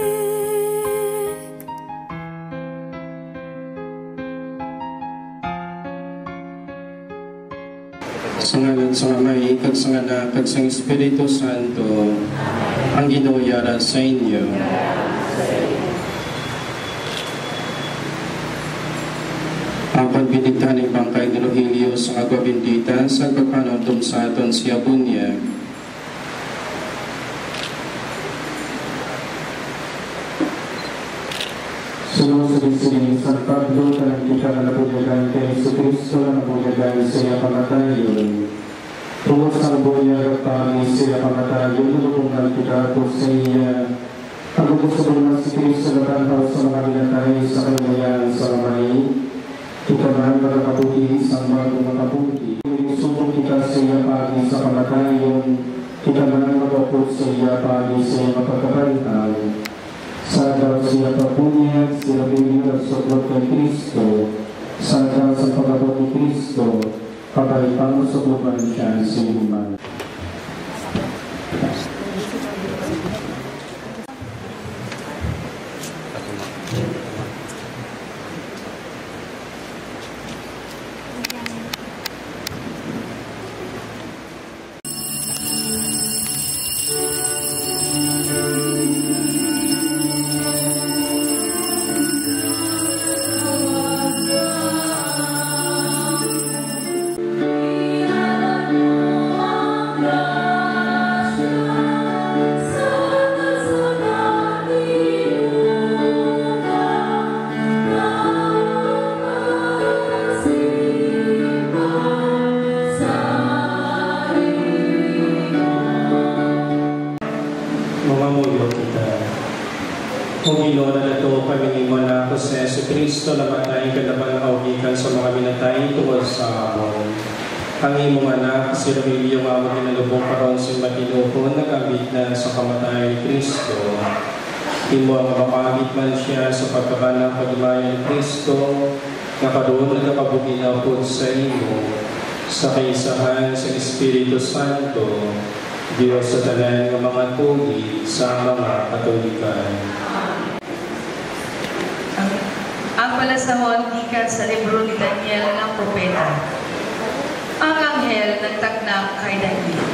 Sa ngalan sa Ama, kag sa Anak, kag sa Espiritu Santo, ang ginuyara sa inyo. Ang pagbinigtan ng bangkay ni Rogelio sa agwabindita sa kakanotong sa aton siya bunya. Sunod sa disinin sa Pablo, tanang kita na nabuyagan kay Yesu Cristo na nabuyagan sa iya pangatayon. Tungkol sa nabuyagan kami sa iya pangatayon, nalubungan kita po sa iya. Ang gusto naman si Cristo na tanhaw sa mga binatay sa kanyang sa kamay. Kita man magkabuti sa bagong makabuti. Inisubong kita sa iya pagi sa pangatayon. Kita man magkapot sa iya pagi sa iya mapagkabantaw. Sa daw siya papunyag, sila bigyan at sobrot kay Kristo. Sa daw sa pagkabot ni Kristo, kabalikang subukan siya sa iman. Kristo na matay kadapan augikan sa mga minatay tungkol sa amon. Ang imong anak, si Rogelio nga mo ginalubong karon si Matinuhon, nagabit na sa kamatay ni Kristo. Imo ang mapapagit man siya sa pagkabanang pagmaya ni Kristo, na kadoon nagkapabuginaw po sa imo, sa kaisahan sa Espiritu Santo, Diyos sa tanan ng mga tuli sa mga Katolikan. Ang palasahon gikan sa libro ni Daniel ng propeta. Ang anghel nagtaknak kay Daniel.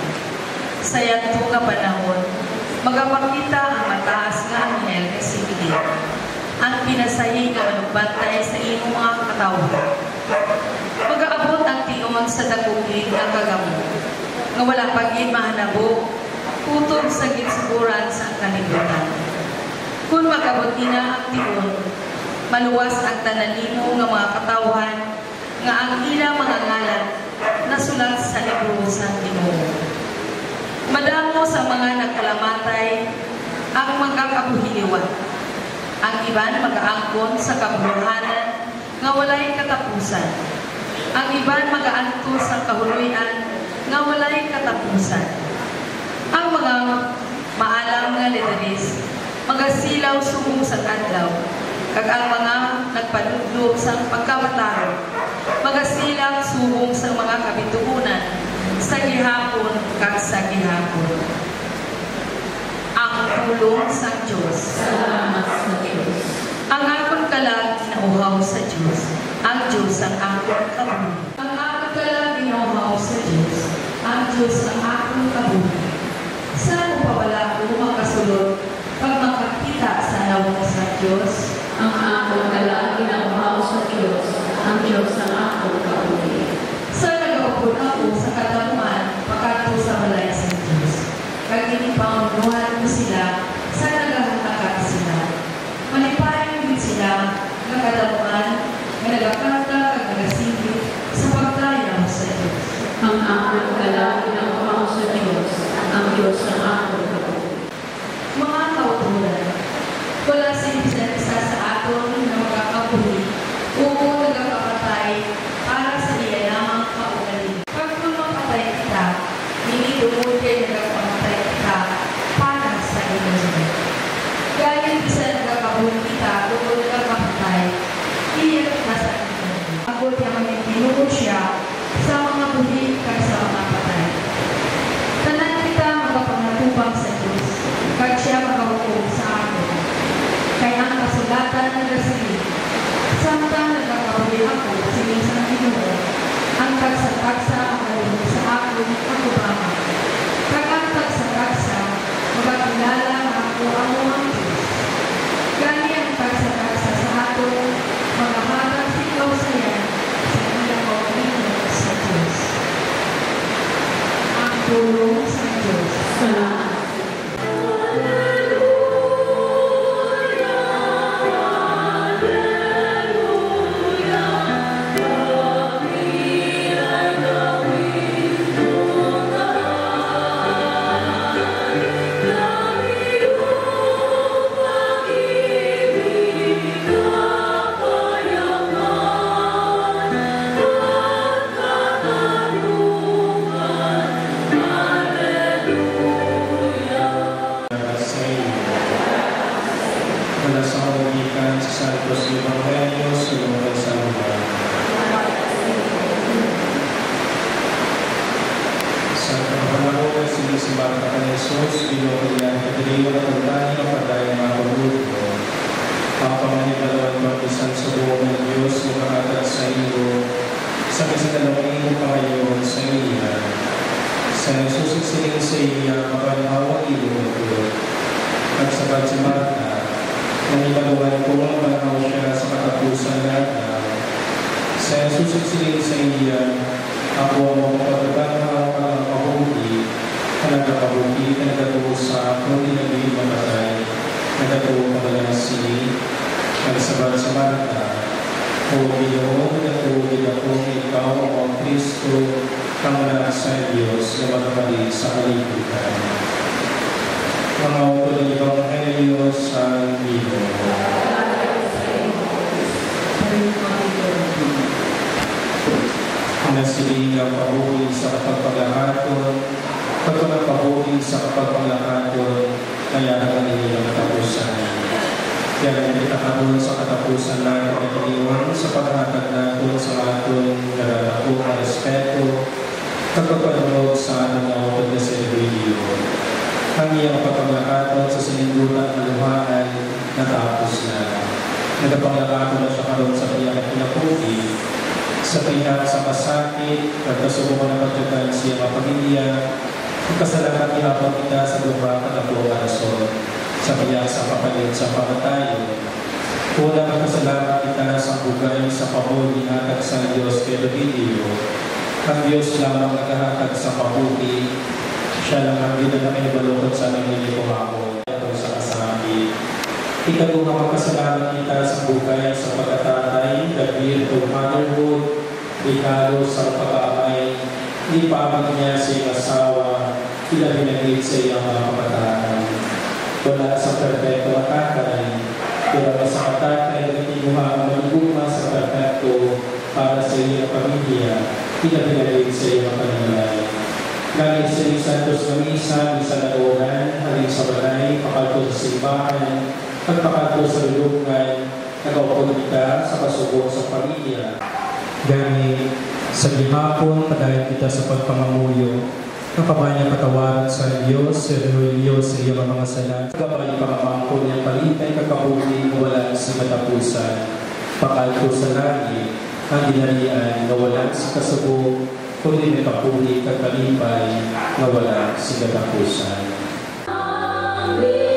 sa yato nga panahon, magapakita ang mataas nga anghel nga si Miguel, ang pinasahi nga manugbantay sa imong mga katawhan. Mag-aabot ang tingog sa dakugid nga kagamo, nga wala pagin mahanabo, utod sa gitsuguran sa kalibutan. Kung magabot ina ang tingog, maluwas ang tananimo nga mga katawhan, nga ang ilang mga ngalan nasulat sa libro sa Ginoo. Madamo sa mga nagkalamatay ang magkakabuhiliwan. Ang iban mag-aangkon sa kabuhanan nga walay katapusan. Ang iban mag-aanto sa kahuluyan nga walay katapusan. Ang mga maalam nga lideres magasilaw subong sa adlaw, kag ang mga nagpadudlo sa pagkamataro magasilaw subong sa mga kabituunan sa gihapon kag sa gihapon. Ang tulong sa Diyos. Salamat sa Diyos. Ang akon kalag ginauhaw sa Diyos. Ang Diyos ang akon kabuhi. Ang akon kalag ginauhaw sa Diyos. Ang Diyos ang akon kabuhi. Saan mo pawala ko makasulod pag makakita sa nawang sa Diyos? Ang akon kalag ginauhaw sa Diyos. Ang Diyos ang akon kabuhi. Saan nagapapun ako sa katamuan pagkato sa balay sa Diyos? Kag inipangunuhan mo sila, saan naghahantakan sila? Malipayan din sila ng katamuan na nagakanta kag nagasigit sa pagdayaw sa Diyos. Ang akon kalag ginauhaw sa Diyos. Ang Diyos ang akon kabuhi. Mga kautulan, wala sila isa sa aton na magkakabuhi o nagkakapatay para sa iya lamang kaugali. Pag mapatay kita, hindi tungkol kayo nagkakamatay kita para sa iyo. Gayang isa nagkakabuhi kita o nagkakapatay, iyak na sa iyo. Ako niya magiging siya sa mga buhi kay sa mga patay. Tanan kita magkapangatubang sa Diyos, kag siya makahukom sa akin. Kaya ang kasulatan ng Rasili, samtang nagkakabuhi ako sa isang Ginoo, ang tagsa-tagsa ang kalunod sa akin ang kubama. Kag ang tagsa-tagsa, magkakilala ako ang mga Diyos. Gani ang tagsa-tagsa sa aton, maghahatag ikaw sa yan sa ilang kaulinan sa Diyos. Ang tulong sa Diyos. Salamat. Mula sa kamulikan sa Santos Evangelio sa lugar sa lugar. Sa panahon na sinisimbang ka ni Jesus, binukilihan ka diriwa na tundani ng padayang mga pagluto. Ang pamanipalawan baptisan sa buong ng Diyos na makatag sa iyo sa kasinalawin mo pangayon sa iya. Sa nagsusuksiling sa iya, mapanahawang iyo na tulog. At sa Batsimata, nanipaluhan ko ang panahon siya sa katapusan na araw. Sa susuksiling sa iya, ako ang magpapagabang ang pahuhi, na nagpapahuhi, na nagatuo sa akong dinagin mamatay, nagatuo magalasi, nagsabat sa Marta, o Ginoo, nagatuwid ako ikaw ang Kristo, ang anak sa Diyos na magpapali sa kalibutan. Mga auto ng Ebanghelyo sa Ginoo. Nasiling ang pahuhi sa kapagpaglahaton, pagkalang pahuhi sa kapagpaglahaton, kaya naman nilang katapusan. Kaya nagkakabon sa katapusan na pagkakaliwan sa paghatag natin sa aton nalalako na respeto, pagpapanood sa ating nautod na serbilyo. Ang iyang pagpaglahaton sa sinindutan ng luhaan natapos na. Nagpaglahaton na siya karoon sa kanyang pinapuhi, sa kanyang sa kasakit, at kasubungan ng pagkakaan siya mapamilya, Kasalamat ginagawa kita sa lupa at ang buong arason, sa biyak sa kapalit sa pamatayo. Unang kasalamat kita sa bugay sa pamuli at sa Diyos kay Davidio. Ang Diyos lamang naghahatag sa pabuti, siya lang ang ginanang ibalukot sa nangyili kumako at sa kasabi. Ikaduhang kasalamat kita sa bugay sa pagkatatay, David to motherhood, ikalo sa pag-aamay, ipamag niya sa iyong asawa, pinaghinagit sa iyong mga kabataan. Wala sa perfecto matatay, pero sa matatay na tinuha ang malibuma sa perfecto para sa iyong pamilya, pinaghinagit sa iyong pamilya. Langit sa iyong santos na misa, misa na oran, haling sa balay, pakalto sa simbahan, pagpakalto sa lulungan, nag-aupod kita sa kasubok sa pamilya. Gani, sa gihapon, padayon kita sa pagpamamuyo, kapabay niya patawaran sa Diyos, sa Diyos sa iyong mga sala. Kapabay pamamangko niya palitay kakabuti na wala sa matapusan. Pakalto sa langit, ang ginarian na wala sa kasubok, kundi may kapuli kakalipay na wala sa matapusan. We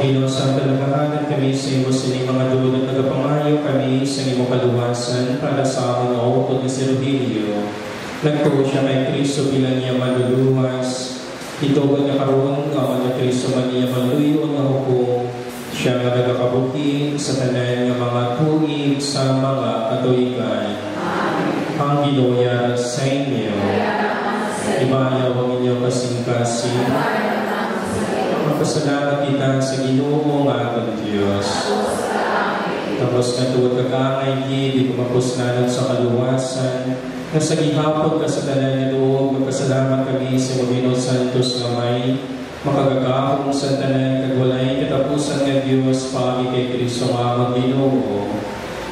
Ginoo sa kalagahan kami sa imo sining mga dulot nagapangayo kami sa imo kaluwasan para sa among nautod nga si Rogelio. Nagtuo siya kay Kristo bilang niya maluluwas. Itugon niya karoon nga ang Kristo man niya maluyo nga hukom. Siya nga nagakabuking sa tanan nga mga tuig sa mga katuigan. Ang Ginoo sa inyo. Ibayaw ang inyong kasing-kasing. Magpasalamat kita sa Ginoo nga ating Diyos. Tapos katuwag kagangay di kumapos nalang sa kaluwasan. Na sa gihapon ka sa tanan nga loob, magpasalamat kami sa Ginoo Santos nga may makagagahong sa tanan kagwalay katapusan nga Diyos pagi kay Kristo nga amang Ginoo.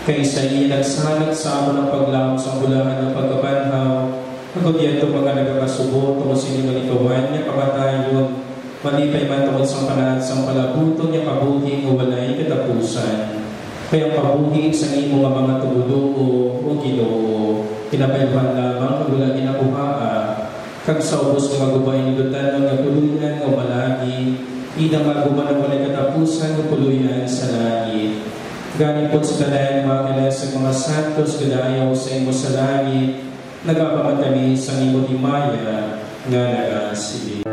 Kay sa iya nagsalag sa amon ng paglaom sa bulahan ng pagkabanhaw. Pagod ito mga nagkakasubot tungkol sinimalitawan niya kamatayon. Malipay man tungkol sa panahal sa palabuto niya kabuhing o walay katapusan. Kaya kabuhing sa imo nga mga tumuduo o Ginoo. Pinapayuhan lamang wala ginakuhaa. Kag sa ubos ng magubay ni Dutan ng puluyan o malagi. Idang maguman ang walay katapusan o puluyan sa langit. Galing po sa tanan mga kilas ng mga santos gadayaw sa imo sa langit. Nagapamantami sa imo himaya nga nagasili.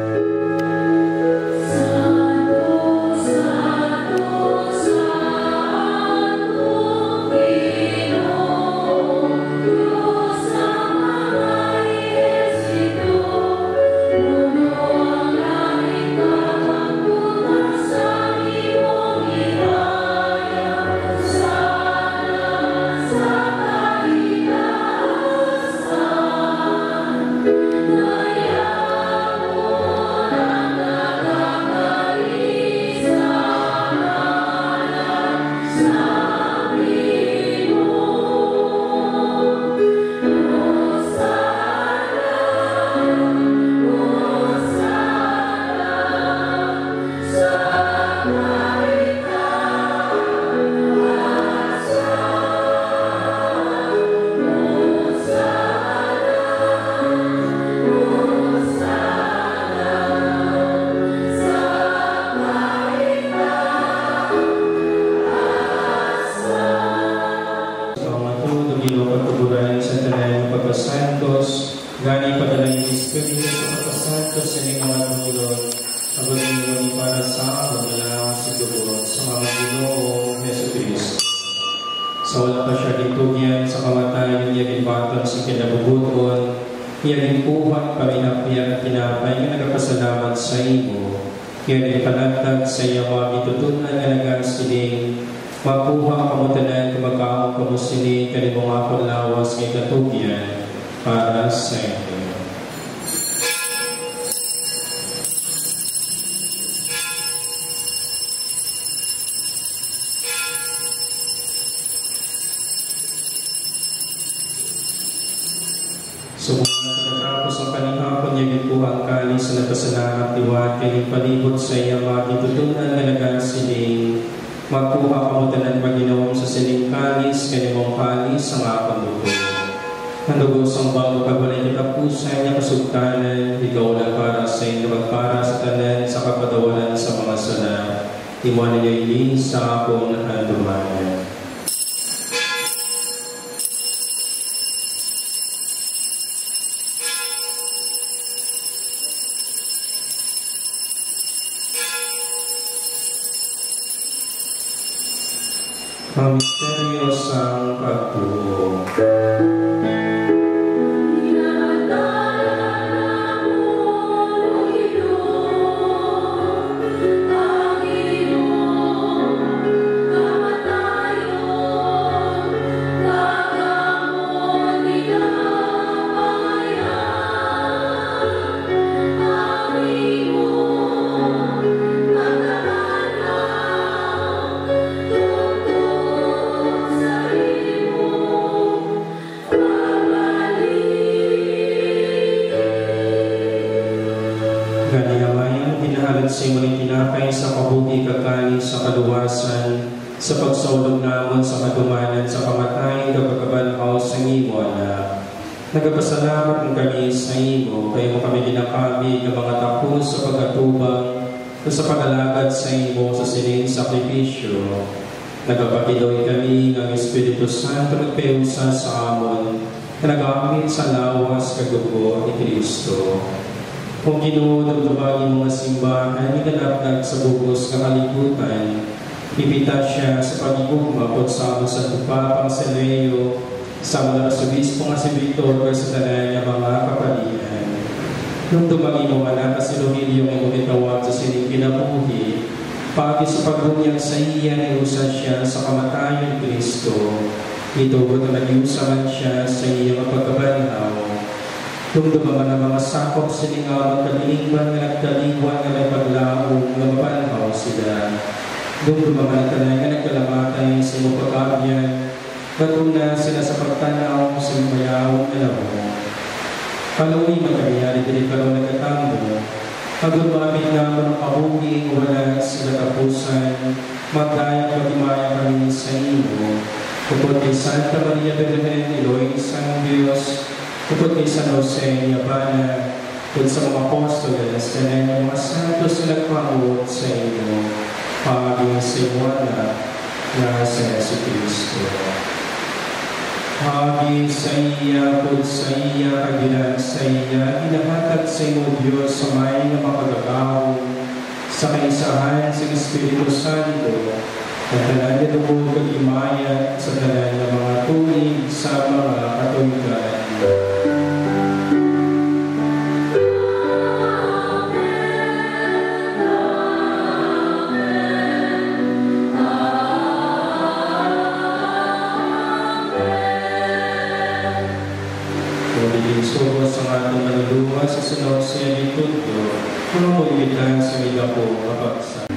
Sa wala pa siya ditugyan sa kamatayan niya ginbatang si kinabubuton, niya ginpuhan paminapya at tinapay nga nagkapasalamat sa imo. Kaya nagpanagtag sa iya mga bitutunan nga nagasiling, makuha kamutanan kumakaong kamusini kanimong akong lawas kay katugyan para sa inyo. Pagkatapos ang panihapon niya ginpuhang kalis sa nagpasalamat diwat kay palibot sa iya mga bitutunan nga nagasiling, magkuha kamutanan maginawang sa siling kalis kanimong kalis ang akong dugo. Ang dugo sa bago kagwalay katapusan niya kasugtanan, ikaw lang para sa inyo magpara sa tanan sa kapadawalan sa mga sala. Iwanan niyo ilin sa akong handumanan. Ang misteryosang pagtuo. Sa imuling tinapay sa kabuhi kagani sa kaluwasan, sa pagsaulog namon sa kadumanan sa kamatayan kapagkabanhaw sa imo na. Nagapasalamat ng kami sa imo, kaya mo kami ginakami ng mga tapos sa pagkatubang, sa pag-alagad sa imo sa sining sakripisyo, nagapakiloy kami ng Espiritu Santo nagpeusa sa amon, na nagamit sa lawas kagugo ni Kristo. Kung kinunod-dubagi mga simbahan, iganapnag sa bugos ng kalibutan, ipita siya sa pag-igugma po sa sa Papa Seleo, sa mga Arsobispo nga si Victor sa tanan niya mga kapalian. Nung dumagi mo anak kasi Rogelio ang umitawag sa sining kinabuhi, pagi sa pagbunyag sa iya na iusa siya sa kamatayan Kristo, ito ko na nag-iusaman siya sa iya pagkabanhaw. Nung dumaman ang mga sakop siningawan kalinigban nga nagkaliwan nga may paglaong nga mabanhaw sila. Nung dumaman ang tanay nga nagkalamatay sa iyong pagkabyan, katuna sila sa pagtanaw sa mayawang alam. Palawin ang kanyari dili karoon nagkatambo, pagumamit naman ang kahuging wala sila tapusan, magdayang pagimaya kami sa imo. Kupot kay Santa Maria Virgen, Eloy San Diyos, kupot kay San Jose, Yabana, kung sa mga apostoles, kanay mga santos na nagpangod sa imo, paging sa iwana na sa Yesu Cristo. Hagi sa iya, kung sa iya, kagilan sa iya, inahatag sa imo Diyos sa may na makagagaw, sa kaisahan sa Espiritu Santo, at tanan niya lubog kag-imaya sa tanan ng mga tulig sa mga katuligan. Sugo sa ating manulungan sa sunod siya dituto, kung mo ibitan sa mida ko kapagsa.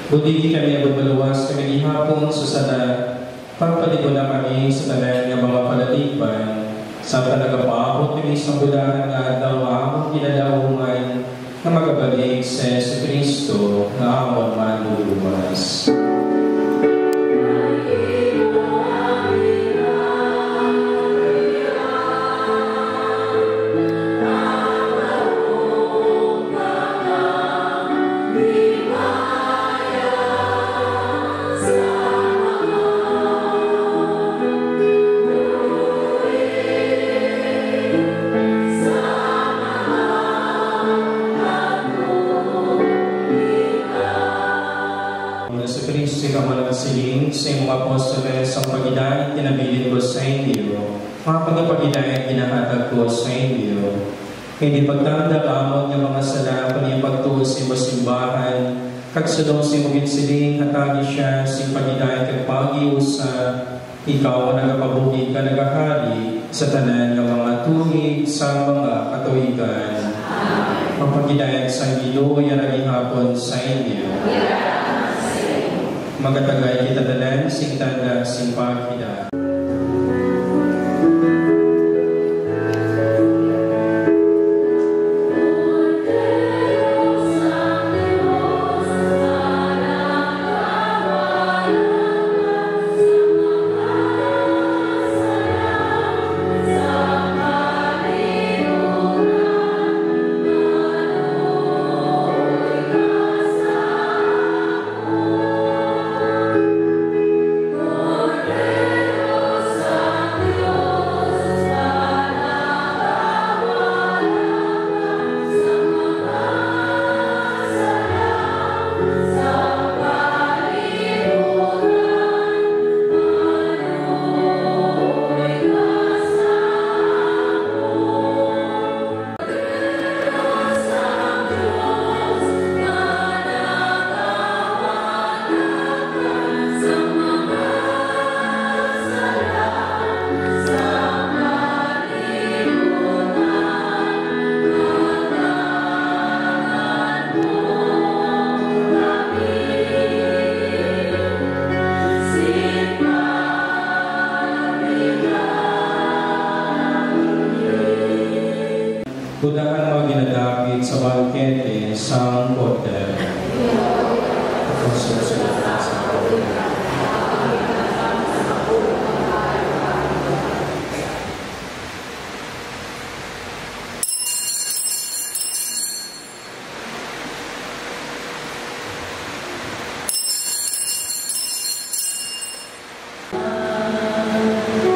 Budi kami ang baluwas kami hapon sa sana, pagpaligo na kami sa tanan ng mga palatipan, sa panagapahot kami sa bulahan na daw kinadaungan na magabalik sa Yesu Cristo na amon man luluwas. Mga pagpapaginay ginahatag ko sa inyo, hindi pagtanda lamang ng mga sala kung pagtuos sa simbahan, kagsunod sa mugin siling hatagi siya si paginay kag pag-iusa, ikaw ang nagapabuhi ka nagahari sa tanan ng mga tuhig sa mga katuigan. Mapaginayan sa Ginoo yan ang ihapon sa inyo. Magatagay kita tanan sing tanda sing pagkida. Budahan mga ginadapit sa bangkete sa hotel. Thank you.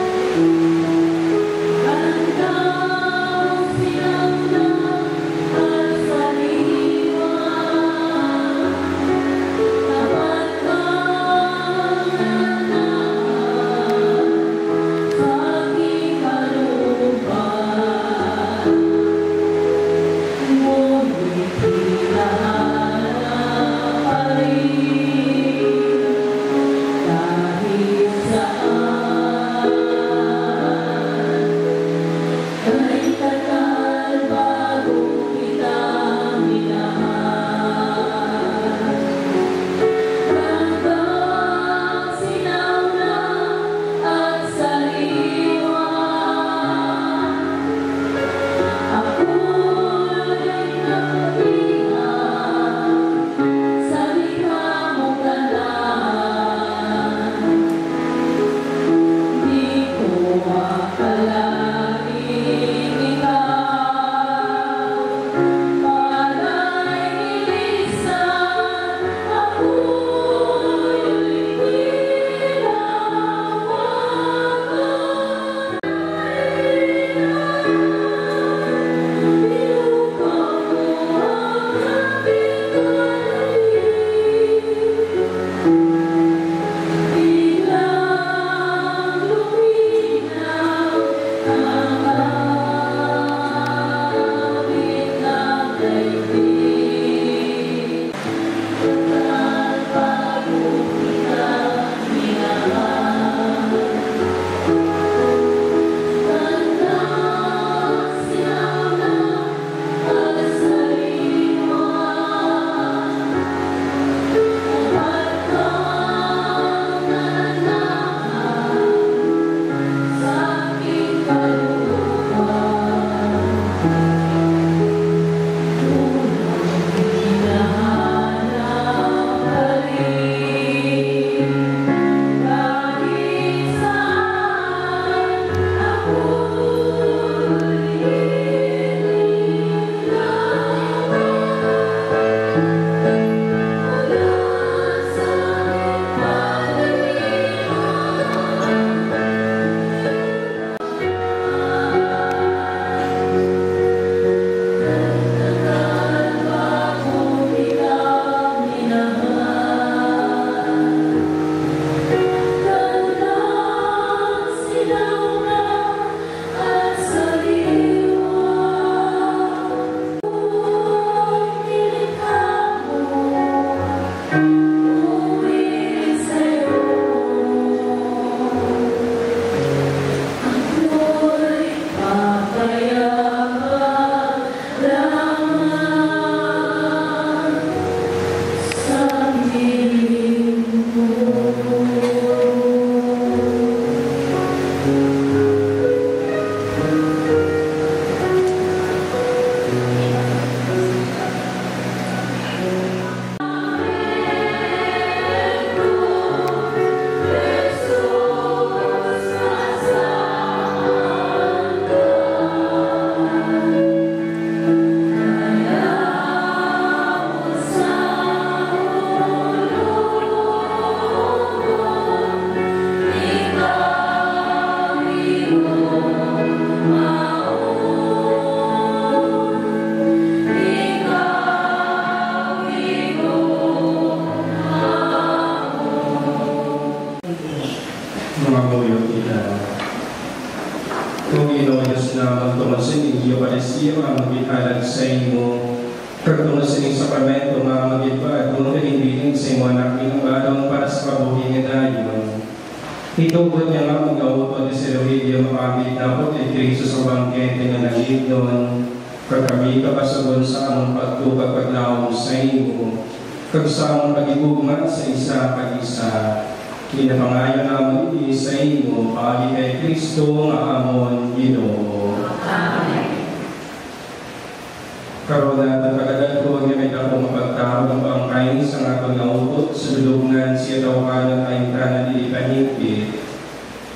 Eucharistia ang magihalag sa imo. Kartungo sa inyong sakramento nga magipa at kung kalimbiling sa imo anak inubalong para sa kabuhi nga dayon. Hitugod niya nga kung gawuto ni si Rogelio makabit na po kay Cristo sa bangkete nga nagib doon. Kagkami kapasagon sa among pagtukag paglawong sa imo. Kag sa among pag-igugma sa isa pag-isa. Kinapangayon naman iti sa imo, pagi kay Kristo nga amon Ginoo. Amen. Karon natin pagkadagko nga may akong mapagtawag ang pangkain sa atong nautot sa dulungan siya tawanan ay tanan di paningpit.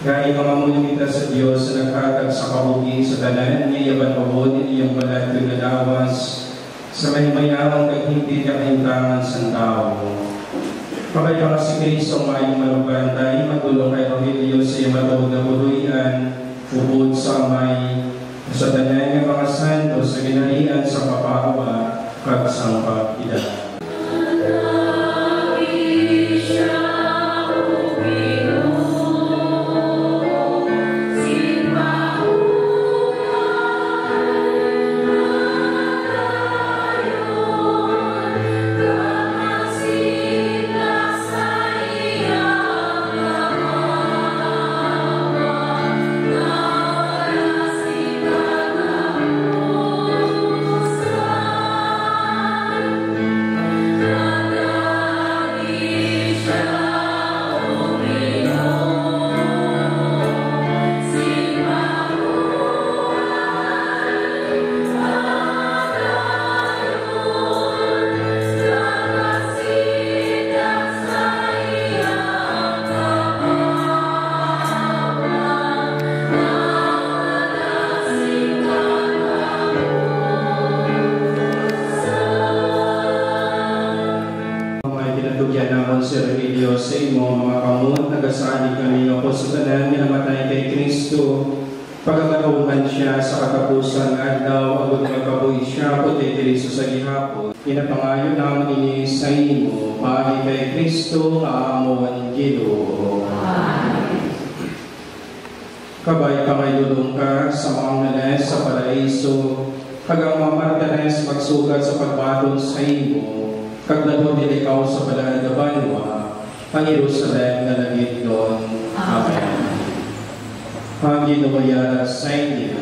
Gaya mga munimita sa Diyos na naghatag sa kabuhi sa tanan niya yaban pabod iyang balat na lawas sa may mayamang naghintid ang kaintangan sa tao. Pagkaya si Kristo may malubantay, magulong kay Rogelio sa iyong matawag na buluyan, ubod sa may sa tanan ng mga santo sa ginalian sa papahawa kag sang pag-ida. Si Rogelio sa imo mga kamot, nagasalig kami ako sa tanan nga namatay kay Kristo. Pagkakaroon siya sa katapusan adlaw agud magkabuhi siya ko kay Kristo sa gihapon. Pinapangayo naman ini sa imo, pagi kay Kristo nga amon Ginoo. Kabay pangayulong ka sa mga nanes sa paraiso, kagang mamartanes magsugat sa pagbaton sa imo. Kagladon din ikaw sa balaan na banwa, ang Jerusalem na lagit doon. Amen. Ang ginawayara sa inyo.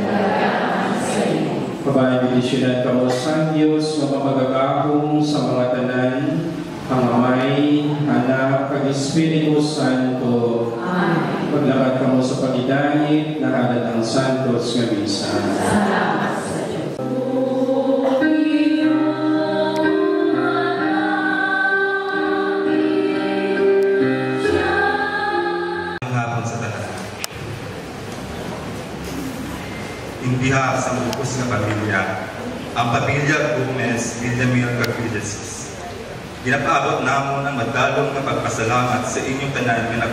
Pabayabilisyonan ka mo sa Diyos, mapapagagahong sa mga tanan, ang Amay, Anak, ang Espiritu Santo. Amen. Paglakad ka mo sa pagidahit, nahalad ang Santos nga Misa. Salamat. In behalf sa Mupos na pamilya, ang pamilya Gomez, Villamil Cagliasis. Ginapaabot namon ang madalong na pagpasalamat sa inyong tanan nga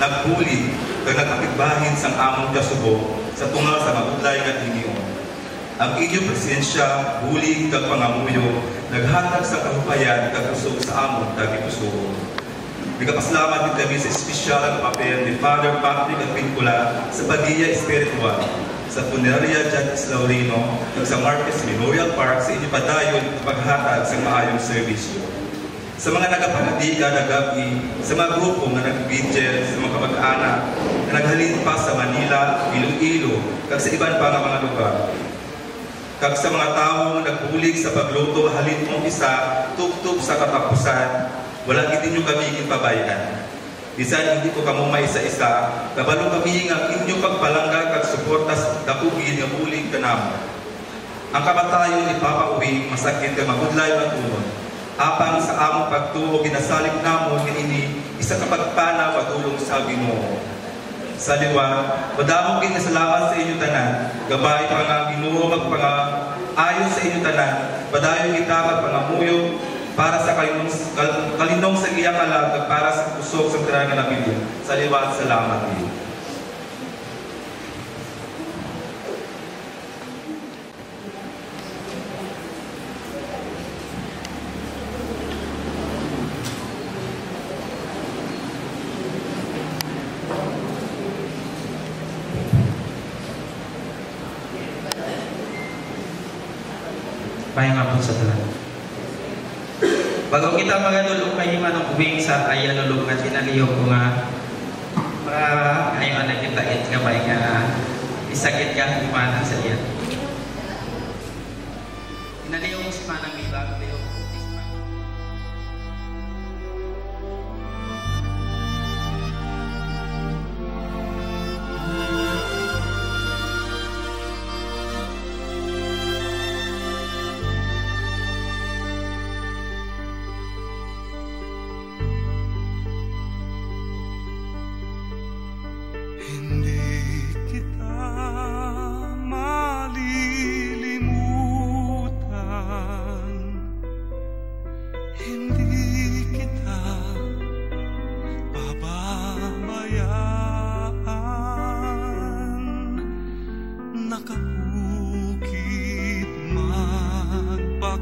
nagpuli kag nagkapigbahin sang among kasubo sa tungal sa magudlay nga tingin. Ang inyong presensya, bulig kag pangamuyo, naghatag sa kahupayan kag usog sa amon kag itusugo. Nagpasalamat din kami sa espesyal na papel ni Father Patrick at Pincula sa Padilla Espiritual, sa Funeraria Jacques Laurino, at sa Marquez Memorial Park sa inyong padayon paghatag sa maayong serbisyo. Sa mga nagapagadiga na gabi, sa mga grupo na nagbigil, sa mga kamag-anak na naghalin pa sa Manila, Iloilo, kag sa iban pa nga mga lugar. Kag sa mga taong nagbulig sa pagluto halin mong isa, tugtog sa katapusan, wala gid ninyo kami pabayaan. Bisan hindi ko kamo maisa-isa, kabalo kami nga inyo pagpalangga kag suporta sa dakugin nga bulig kanamo. Ang kamatayon ni Papa Uwing masakit kag magudlay matulon. Apang sa among pagtuo ginasalig namon nga ini isa ka pagpana padulong sa Ginoo. Sa liwa, madamo kini salamat sa inyo tanan. Gabay pa nga Ginoo magpanga-ayon sa inyo tanan. Padayon kita pangamuyo para sa kalinong sa iya kalag at para sa kusog sa tirangan na bilin. Sa liwa at salamat din. Kapayang hapon sa tanan. Bago kita magadulong kayo manong uwing sa ayan ulungan, tinaliyo ko nga para ngayon na kita kapay nga isakit ka imanan sa iyan. Tinaliyo mo si Manang Biba, tinaliyo mo si Manang.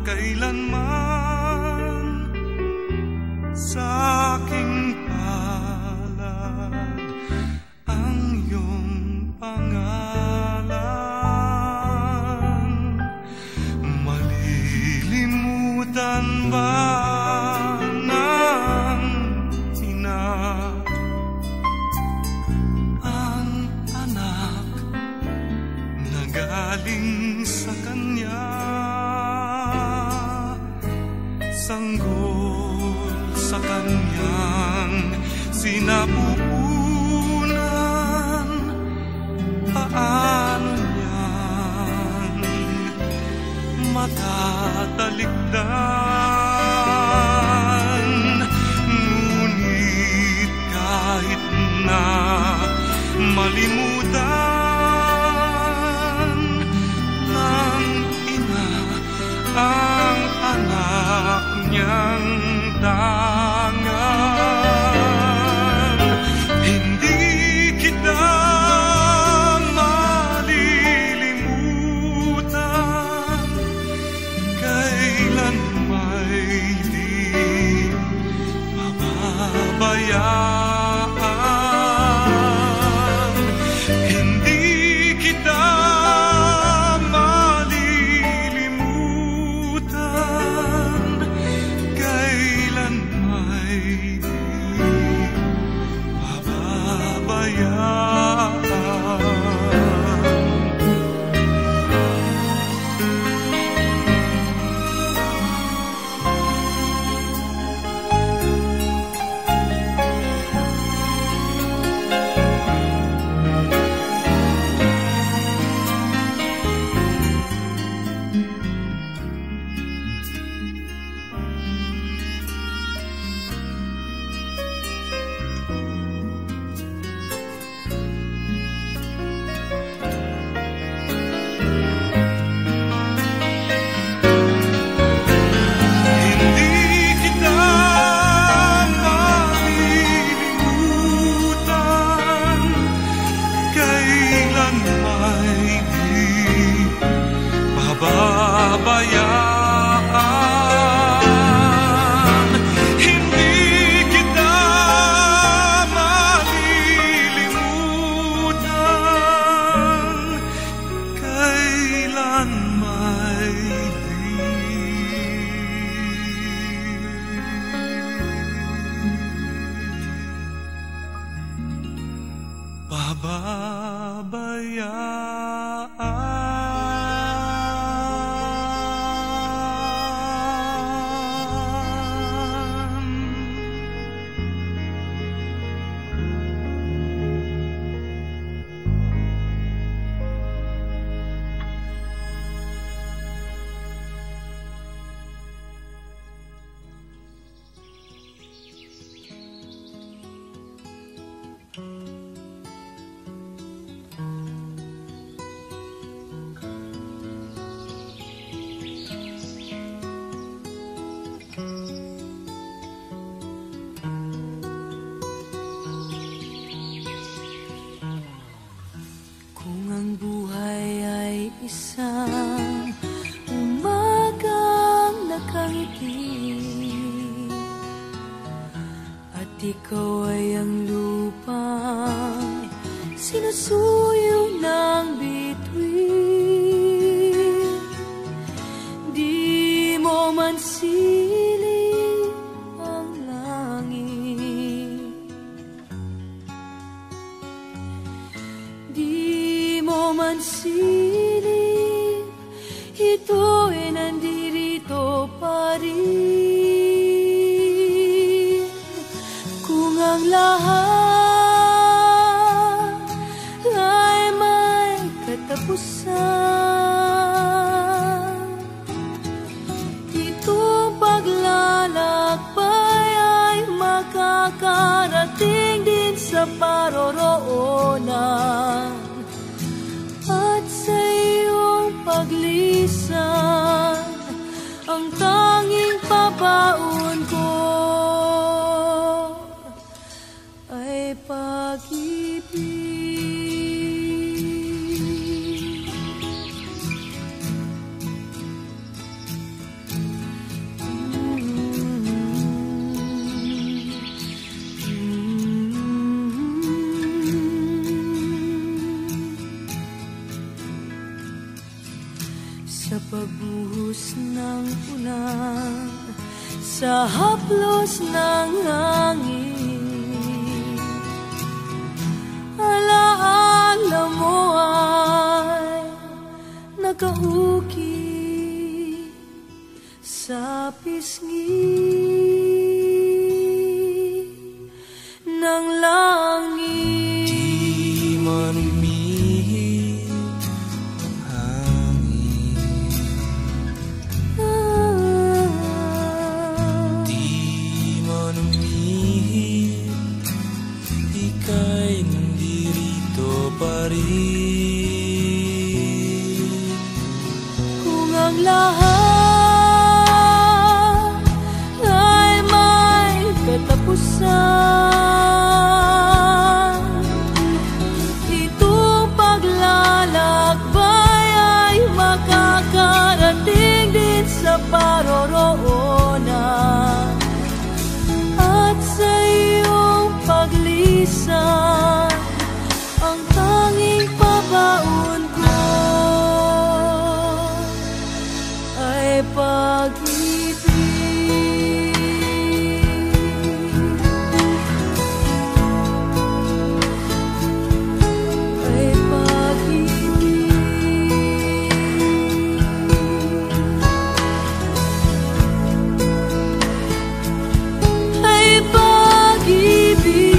Kailanman sa aking palad ang iyong pangalan. Malilimutan ba ng ina ang anak na galing sa kanya? Sanggol sa kanyang sinapupunan, paano niyan matatalikdan? Ngunit kahit na malimutan ng ina ang anak niyang tangan, hindi kita malilimutan, kailan may di mababayaan. Hindi kita pababayaan. Hindi kita malilimutan, kailan may pababayaan. Kung ang buhay ay isang umagang nakangiti at ikaw ay ang lupang sinusuyo ng bituin, di sa pagbuhos ng ulan, sa haplos ng hangin. Alaala mo ay nakauki sa pisngi ng langit. Di man umihip ang hangin, di man umihip, ika'y nandirito pa rin. Kung ang lahat ay may katapusan, itong paglalakbay ay makakarating din sa paroroonan. At sa iyong paglisan, ang tanging pabaon ko ay pag-ibig. Ay pag-ibig. Ay pag-ibig.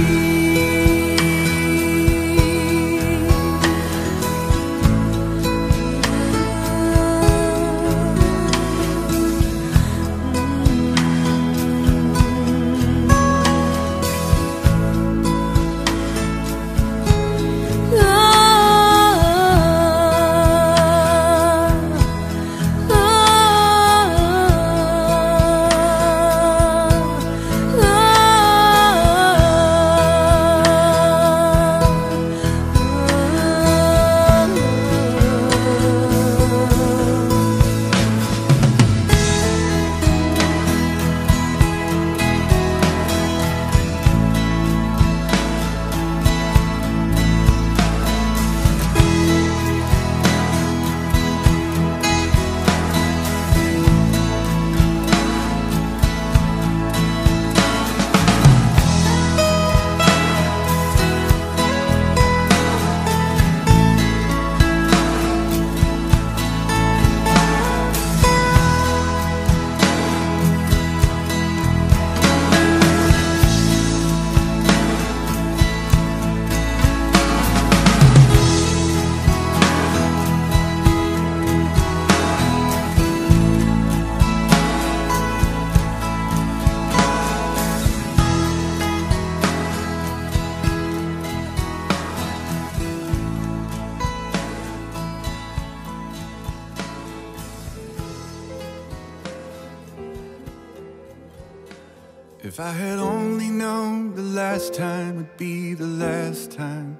If I had only known the last time would be the last time,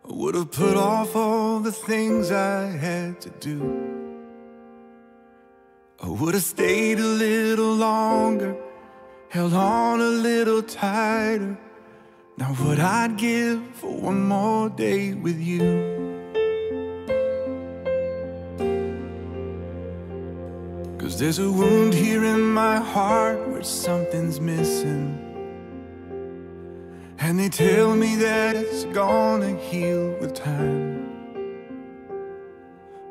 I would have put off all the things I had to do. I would have stayed a little longer, held on a little tighter. Now what I'd give for one more day with you. 'Cause there's a wound here in my heart where something's missing, and they tell me that it's gonna heal with time.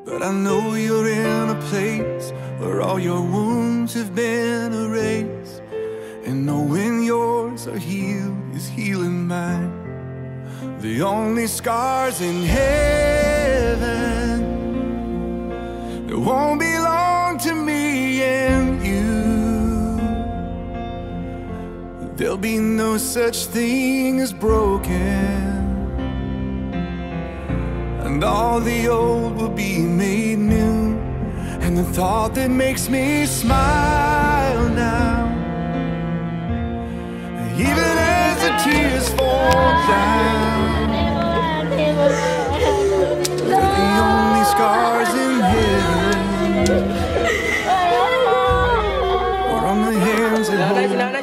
But I know you're in a place where all your wounds have been erased, and knowing yours are healed is healing mine. The only scars in heaven that won't belong to me and you. There'll be no such thing as broken, and all the old will be made new. And the thought that makes me smile now, even as the tears fall down, they're the only scars in heaven, or on the hands that hold you now.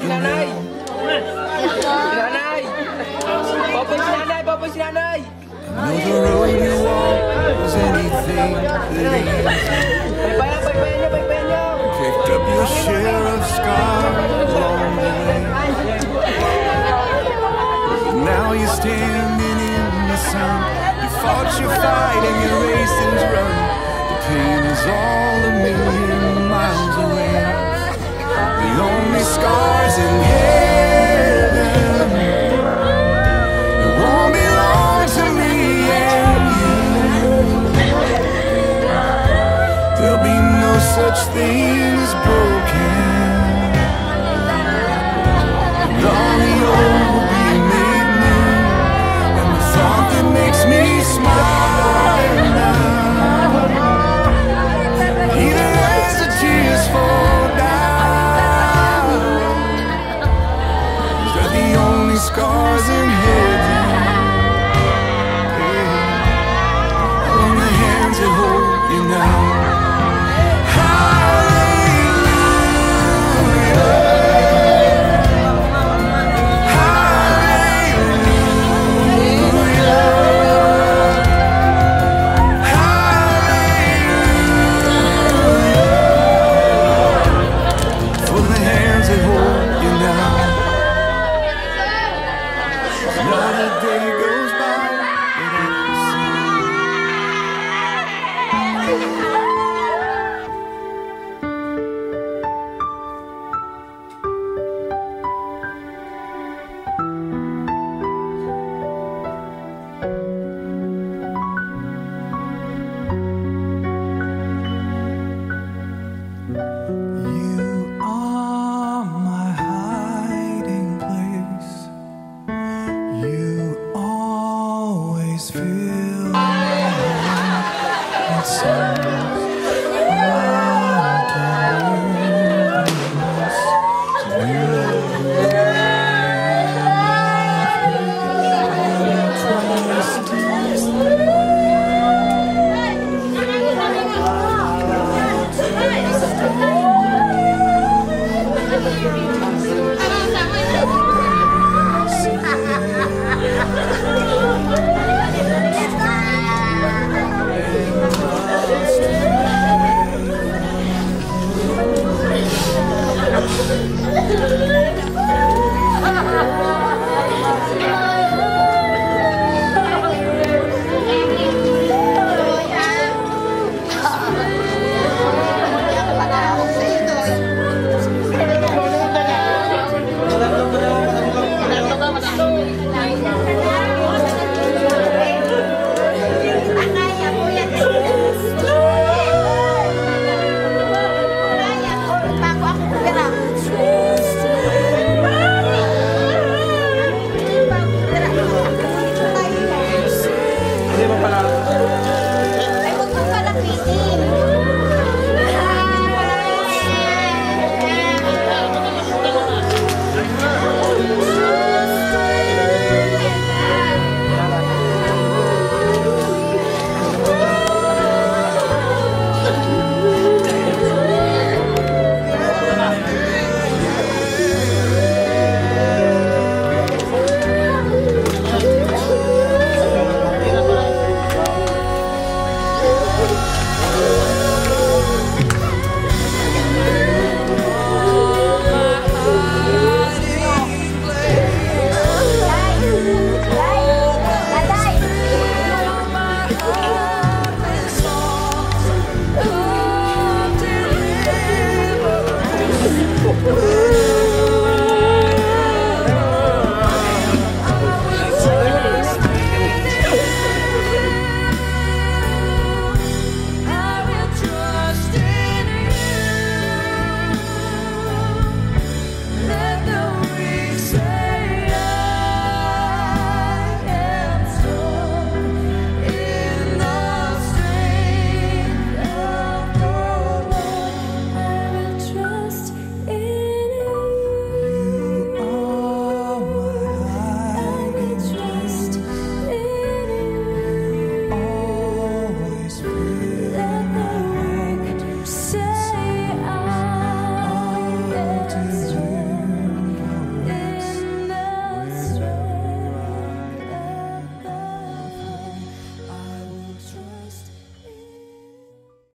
I know the road you walk was anything make it easy. Picked up your share of scars along the way. Now you're standing in the sun. You fought your fight and your races run. The pain is all a million miles away. The only scars in heaven, it won't belong to me and you. There'll be no such thing